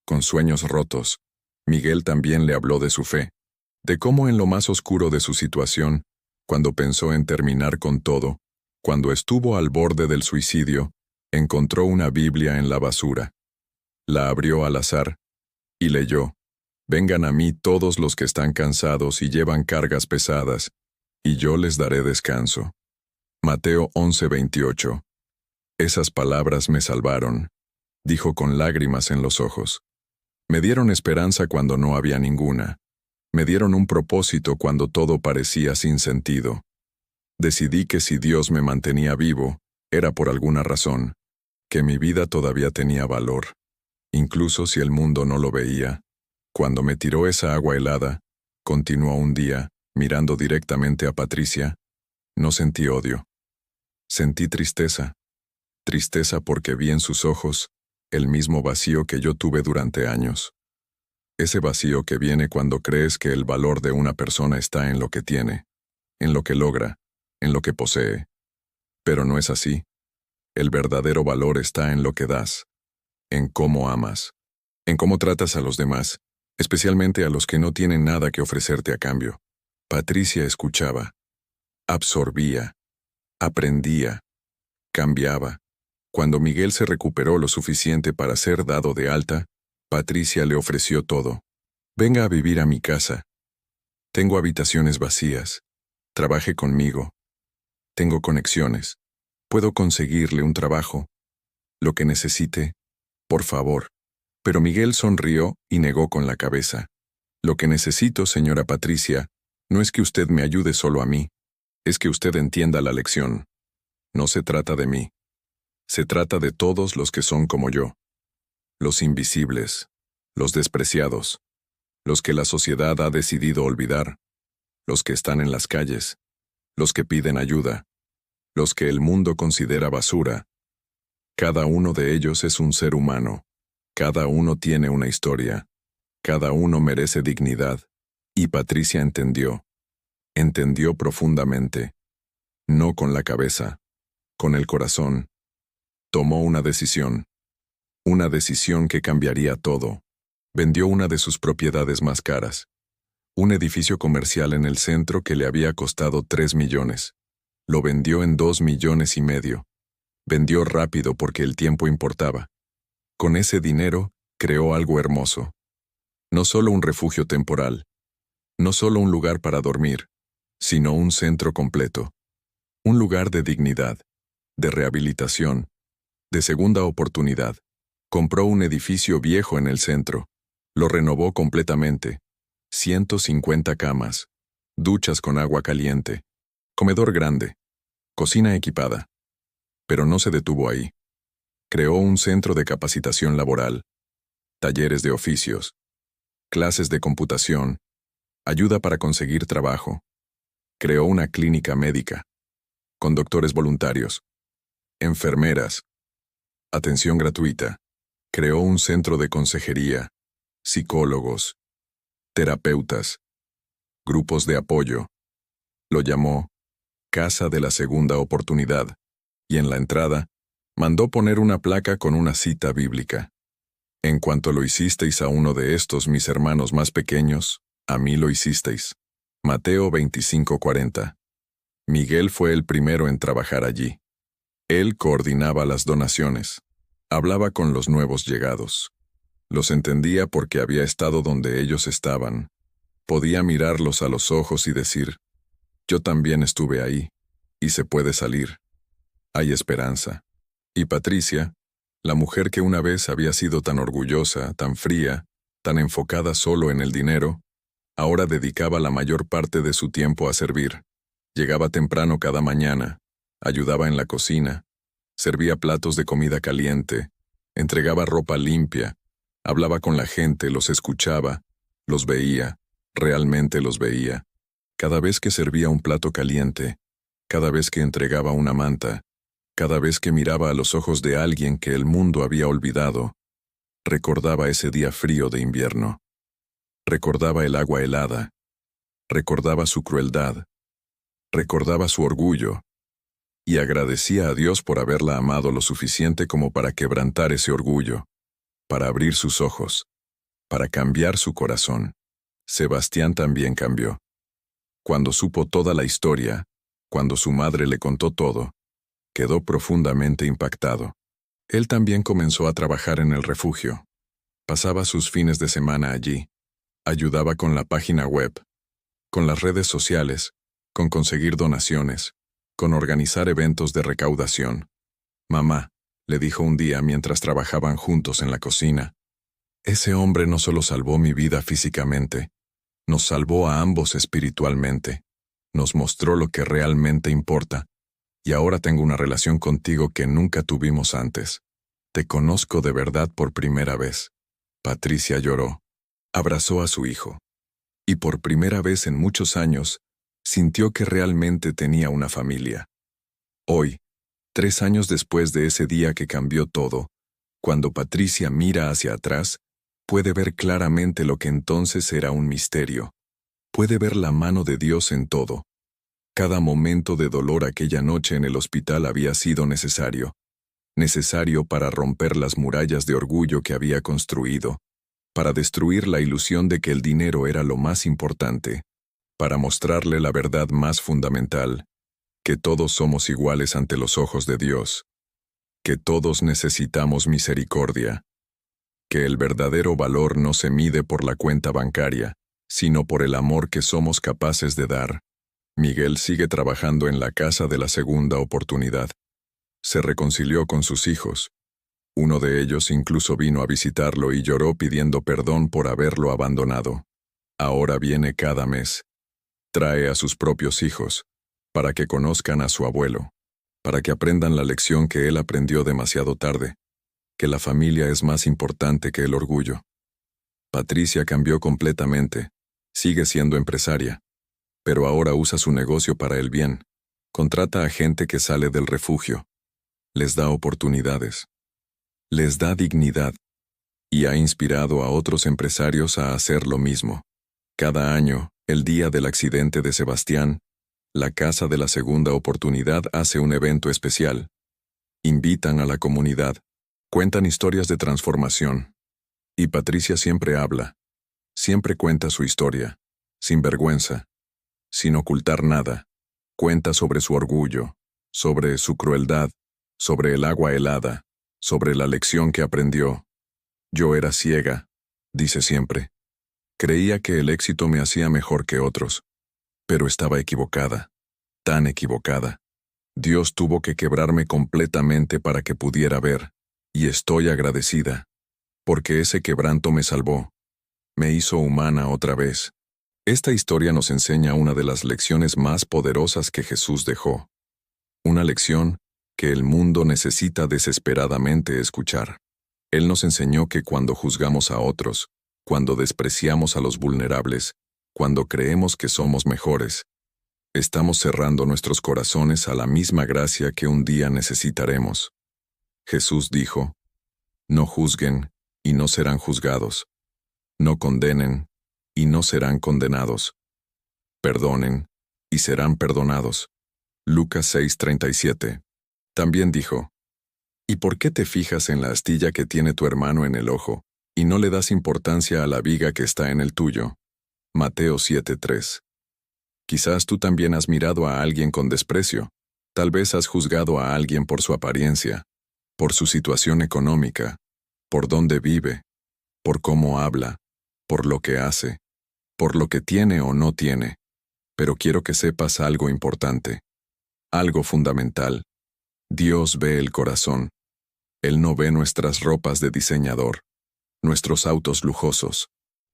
con sueños rotos. Miguel también le habló de su fe, de cómo en lo más oscuro de su situación, cuando pensó en terminar con todo, cuando estuvo al borde del suicidio, encontró una Biblia en la basura. La abrió al azar y leyó: «Vengan a mí todos los que están cansados y llevan cargas pesadas, y yo les daré descanso». Mateo 11:28. Esas palabras me salvaron, dijo con lágrimas en los ojos. Me dieron esperanza cuando no había ninguna. Me dieron un propósito cuando todo parecía sin sentido. Decidí que si Dios me mantenía vivo, era por alguna razón, que mi vida todavía tenía valor, incluso si el mundo no lo veía. Cuando me tiró esa agua helada, continuó un día, mirando directamente a Patricia, no sentí odio. Sentí tristeza. Tristeza porque vi en sus ojos el mismo vacío que yo tuve durante años. Ese vacío que viene cuando crees que el valor de una persona está en lo que tiene, en lo que logra, en lo que posee. Pero no es así. El verdadero valor está en lo que das, en cómo amas, en cómo tratas a los demás, especialmente a los que no tienen nada que ofrecerte a cambio. Patricia escuchaba, absorbía, aprendía, cambiaba. Cuando Miguel se recuperó lo suficiente para ser dado de alta, Patricia le ofreció todo. Venga a vivir a mi casa. Tengo habitaciones vacías. Trabaje conmigo. Tengo conexiones. Puedo conseguirle un trabajo. Lo que necesite, por favor. Pero Miguel sonrió y negó con la cabeza. Lo que necesito, señora Patricia, no es que usted me ayude solo a mí. Es que usted entienda la lección. No se trata de mí. Se trata de todos los que son como yo. Los invisibles, los despreciados, los que la sociedad ha decidido olvidar, los que están en las calles, los que piden ayuda, los que el mundo considera basura. Cada uno de ellos es un ser humano, Cada uno tiene una historia. Cada uno merece dignidad. Y Patricia entendió. Entendió profundamente. No con la cabeza, con el corazón. Tomó una decisión. Una decisión que cambiaría todo. Vendió una de sus propiedades más caras. Un edificio comercial en el centro que le había costado 3 millones. Lo vendió en 2,5 millones. Vendió rápido porque el tiempo importaba. Con ese dinero, creó algo hermoso. No solo un refugio temporal. No solo un lugar para dormir, sino un centro completo. Un lugar de dignidad, de rehabilitación, de segunda oportunidad. Compró un edificio viejo en el centro. Lo renovó completamente. 150 camas, duchas con agua caliente, comedor grande, cocina equipada. Pero no se detuvo ahí. Creó un centro de capacitación laboral, talleres de oficios, clases de computación, ayuda para conseguir trabajo. Creó una clínica médica, con doctores voluntarios, enfermeras, atención gratuita. Creó un centro de consejería, psicólogos, terapeutas, grupos de apoyo. Lo llamó Casa de la Segunda Oportunidad, y en la entrada mandó poner una placa con una cita bíblica. En cuanto lo hicisteis a uno de estos mis hermanos más pequeños, a mí lo hicisteis. Mateo 25:40. Miguel fue el primero en trabajar allí. Él coordinaba las donaciones. Hablaba con los nuevos llegados. Los entendía porque había estado donde ellos estaban. Podía mirarlos a los ojos y decir, yo también estuve ahí, y se puede salir. Hay esperanza. Y Patricia, la mujer que una vez había sido tan orgullosa, tan fría, tan enfocada solo en el dinero, ahora dedicaba la mayor parte de su tiempo a servir. Llegaba temprano cada mañana, ayudaba en la cocina, servía platos de comida caliente, entregaba ropa limpia, hablaba con la gente, los escuchaba, los veía, realmente los veía. Cada vez que servía un plato caliente, cada vez que entregaba una manta, cada vez que miraba a los ojos de alguien que el mundo había olvidado, recordaba ese día frío de invierno. Recordaba el agua helada, recordaba su crueldad, recordaba su orgullo, y agradecía a Dios por haberla amado lo suficiente como para quebrantar ese orgullo, para abrir sus ojos, para cambiar su corazón. Sebastián también cambió. Cuando supo toda la historia, cuando su madre le contó todo, quedó profundamente impactado. Él también comenzó a trabajar en el refugio. Pasaba sus fines de semana allí. Ayudaba con la página web, con las redes sociales, con conseguir donaciones, con organizar eventos de recaudación. Mamá, le dijo un día mientras trabajaban juntos en la cocina, ese hombre no solo salvó mi vida físicamente, nos salvó a ambos espiritualmente, nos mostró lo que realmente importa, y ahora tengo una relación contigo que nunca tuvimos antes. Te conozco de verdad por primera vez. Patricia lloró. Abrazó a su hijo. Y por primera vez en muchos años, sintió que realmente tenía una familia. Hoy, 3 años después de ese día que cambió todo, cuando Patricia mira hacia atrás, puede ver claramente lo que entonces era un misterio. Puede ver la mano de Dios en todo. Cada momento de dolor aquella noche en el hospital había sido necesario. Necesario para romper las murallas de orgullo que había construido, para destruir la ilusión de que el dinero era lo más importante, para mostrarle la verdad más fundamental, que todos somos iguales ante los ojos de Dios, que todos necesitamos misericordia, que el verdadero valor no se mide por la cuenta bancaria, sino por el amor que somos capaces de dar. Miguel sigue trabajando en la Casa de la Segunda Oportunidad. Se reconcilió con sus hijos. Uno de ellos incluso vino a visitarlo y lloró pidiendo perdón por haberlo abandonado. Ahora viene cada mes. Trae a sus propios hijos, para que conozcan a su abuelo, para que aprendan la lección que él aprendió demasiado tarde, que la familia es más importante que el orgullo. Patricia cambió completamente, sigue siendo empresaria, pero ahora usa su negocio para el bien. Contrata a gente que sale del refugio. Les da oportunidades. Les da dignidad. y ha inspirado a otros empresarios a hacer lo mismo. Cada año, el día del accidente de Sebastián, la Casa de la Segunda Oportunidad hace un evento especial. Invitan a la comunidad, cuentan historias de transformación. Y Patricia siempre habla, siempre cuenta su historia, sin vergüenza, sin ocultar nada. Cuenta sobre su orgullo, sobre su crueldad, sobre el agua helada, sobre la lección que aprendió. Yo era ciega, dice siempre. Creía que el éxito me hacía mejor que otros, pero estaba equivocada, tan equivocada. Dios tuvo que quebrarme completamente para que pudiera ver, y estoy agradecida, porque ese quebranto me salvó, me hizo humana otra vez. Esta historia nos enseña una de las lecciones más poderosas que Jesús dejó. Una lección que el mundo necesita desesperadamente escuchar. Él nos enseñó que cuando juzgamos a otros, cuando despreciamos a los vulnerables, cuando creemos que somos mejores, estamos cerrando nuestros corazones a la misma gracia que un día necesitaremos. Jesús dijo, no juzguen y no serán juzgados. No condenen y no serán condenados. Perdonen y serán perdonados. Lucas 6:37. También dijo, ¿y por qué te fijas en la astilla que tiene tu hermano en el ojo, y no le das importancia a la viga que está en el tuyo? Mateo 7:3. Quizás tú también has mirado a alguien con desprecio. Tal vez has juzgado a alguien por su apariencia, por su situación económica, por dónde vive, por cómo habla, por lo que hace, por lo que tiene o no tiene. Pero quiero que sepas algo importante, algo fundamental. Dios ve el corazón. Él no ve nuestras ropas de diseñador, nuestros autos lujosos,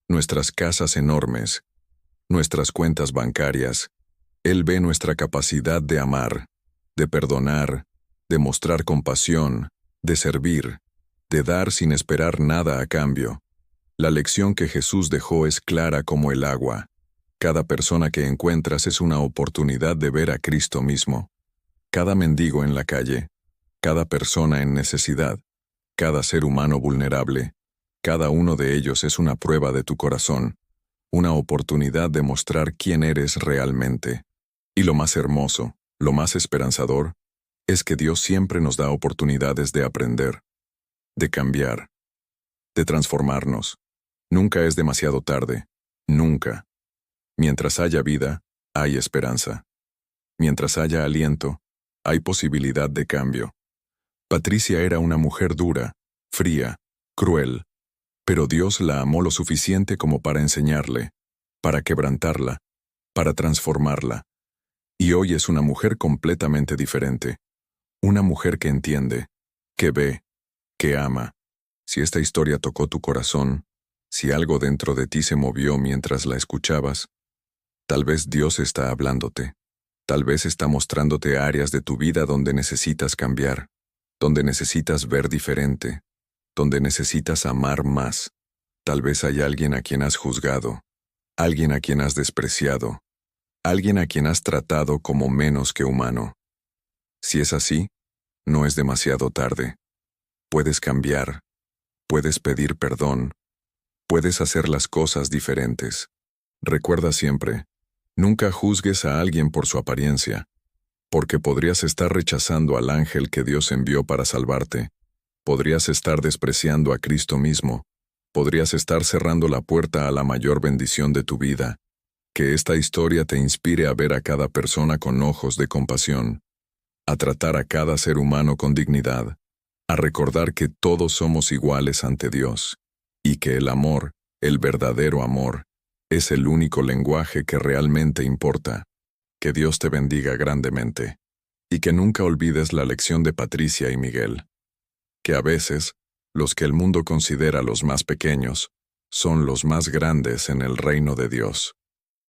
nuestras casas enormes, nuestras cuentas bancarias. Él ve nuestra capacidad de amar, de perdonar, de mostrar compasión, de servir, de dar sin esperar nada a cambio. La lección que Jesús dejó es clara como el agua. Cada persona que encuentras es una oportunidad de ver a Cristo mismo. Cada mendigo en la calle, cada persona en necesidad, cada ser humano vulnerable, cada uno de ellos es una prueba de tu corazón, una oportunidad de mostrar quién eres realmente. Y lo más hermoso, lo más esperanzador, es que Dios siempre nos da oportunidades de aprender, de cambiar, de transformarnos. Nunca es demasiado tarde, nunca. Mientras haya vida, hay esperanza. Mientras haya aliento, hay posibilidad de cambio. Patricia era una mujer dura, fría, cruel, pero Dios la amó lo suficiente como para enseñarle, para quebrantarla, para transformarla. Y hoy es una mujer completamente diferente. Una mujer que entiende, que ve, que ama. Si esta historia tocó tu corazón, si algo dentro de ti se movió mientras la escuchabas, tal vez Dios está hablándote. Tal vez está mostrándote áreas de tu vida donde necesitas cambiar, donde necesitas ver diferente, donde necesitas amar más. Tal vez hay alguien a quien has juzgado, alguien a quien has despreciado, alguien a quien has tratado como menos que humano. Si es así, no es demasiado tarde. Puedes cambiar, puedes pedir perdón, puedes hacer las cosas diferentes. Recuerda siempre, nunca juzgues a alguien por su apariencia, porque podrías estar rechazando al ángel que Dios envió para salvarte, podrías estar despreciando a Cristo mismo, podrías estar cerrando la puerta a la mayor bendición de tu vida. Que esta historia te inspire a ver a cada persona con ojos de compasión, a tratar a cada ser humano con dignidad, a recordar que todos somos iguales ante Dios, y que el amor, el verdadero amor, es el único lenguaje que realmente importa. Que Dios te bendiga grandemente. Y que nunca olvides la lección de Patricia y Miguel. Que a veces, los que el mundo considera los más pequeños, son los más grandes en el reino de Dios.